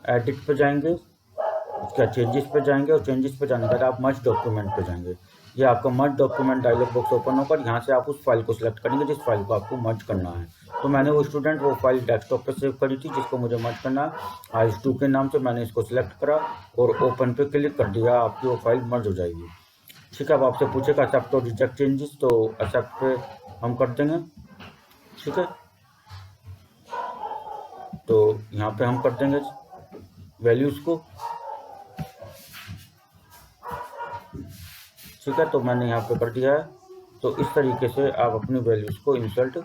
एडिट पे जाएंगे, उसके बाद चेंजेस पे जाएंगे, और चेंजेस पे जाने के बाद आप मर्ज डॉक्यूमेंट पे जाएंगे। ये आपका मर्ज डॉक्यूमेंट डायलॉग बॉक्स ओपन होकर यहाँ से आप उस फाइल को सिलेक्ट करेंगे जिस फाइल को आपको मर्ज करना है। तो मैंने वो स्टूडेंट वो फाइल डेस्कटॉप पे सेव करी थी जिसको मुझे मर्ज करना है, IS2 के नाम से। मैंने इसको सिलेक्ट करा और ओपन पे क्लिक कर दिया, आपकी वो फाइल मर्ज हो जाएगी, ठीक है। अब आपसे पूछेगा एक्सेप्ट और रिजेक्ट चेंजेस, तो एक्सेप्ट पे हम कर देंगे, ठीक है। तो यहाँ पे हम कर देंगे वैल्यूज को, ठीक है। तो मैंने यहाँ पे कर दिया है। तो इस तरीके से आप अपनी वैल्यूज को इंसर्ट,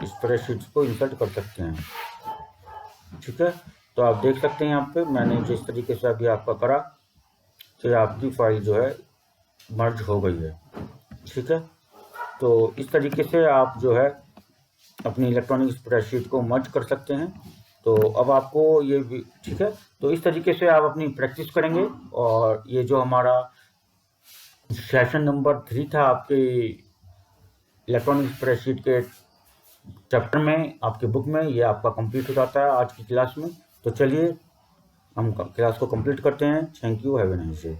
स्प्रेडशीट्स को इंसर्ट कर सकते हैं, ठीक है। तो आप देख सकते हैं यहाँ पे मैंने जिस तरीके से अभी आपका करा, तो आपकी फाइल जो है मर्ज हो गई है, ठीक है। तो इस तरीके से आप जो है अपनी इलेक्ट्रॉनिक स्प्रेडशीट को मर्ज कर सकते हैं। तो अब आपको ये भी, ठीक है। तो इस तरीके से आप अपनी प्रैक्टिस करेंगे, और ये जो हमारा सेशन नंबर 3 था आपके इलेक्ट्रॉनिक स्प्रेडशीट के चैप्टर में, आपके बुक में, ये आपका कंप्लीट हो जाता है आज की क्लास में। तो चलिए हम क्लास को कंप्लीट करते हैं। Thank you, have a nice day.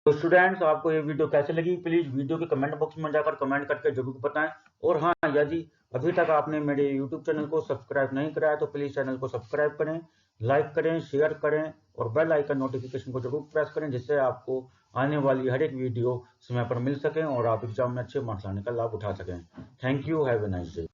तो स्टूडेंट्स, आपको ये वीडियो कैसे लगी, प्लीज वीडियो के कमेंट बॉक्स में जाकर कमेंट करके जरूर बताएं। और हाँ, यदि अभी तक आपने मेरे यूट्यूब चैनल को सब्सक्राइब नहीं कराया तो प्लीज चैनल को सब्सक्राइब करें, लाइक करें, शेयर करें, और बेल आइकन नोटिफिकेशन को जरूर प्रेस करें, जिससे आपको आने वाली हर एक वीडियो समय पर मिल सके और आप एग्जाम में अच्छे मार्क्स लाने का लाभ उठा सकें। Thank you, have a nice day.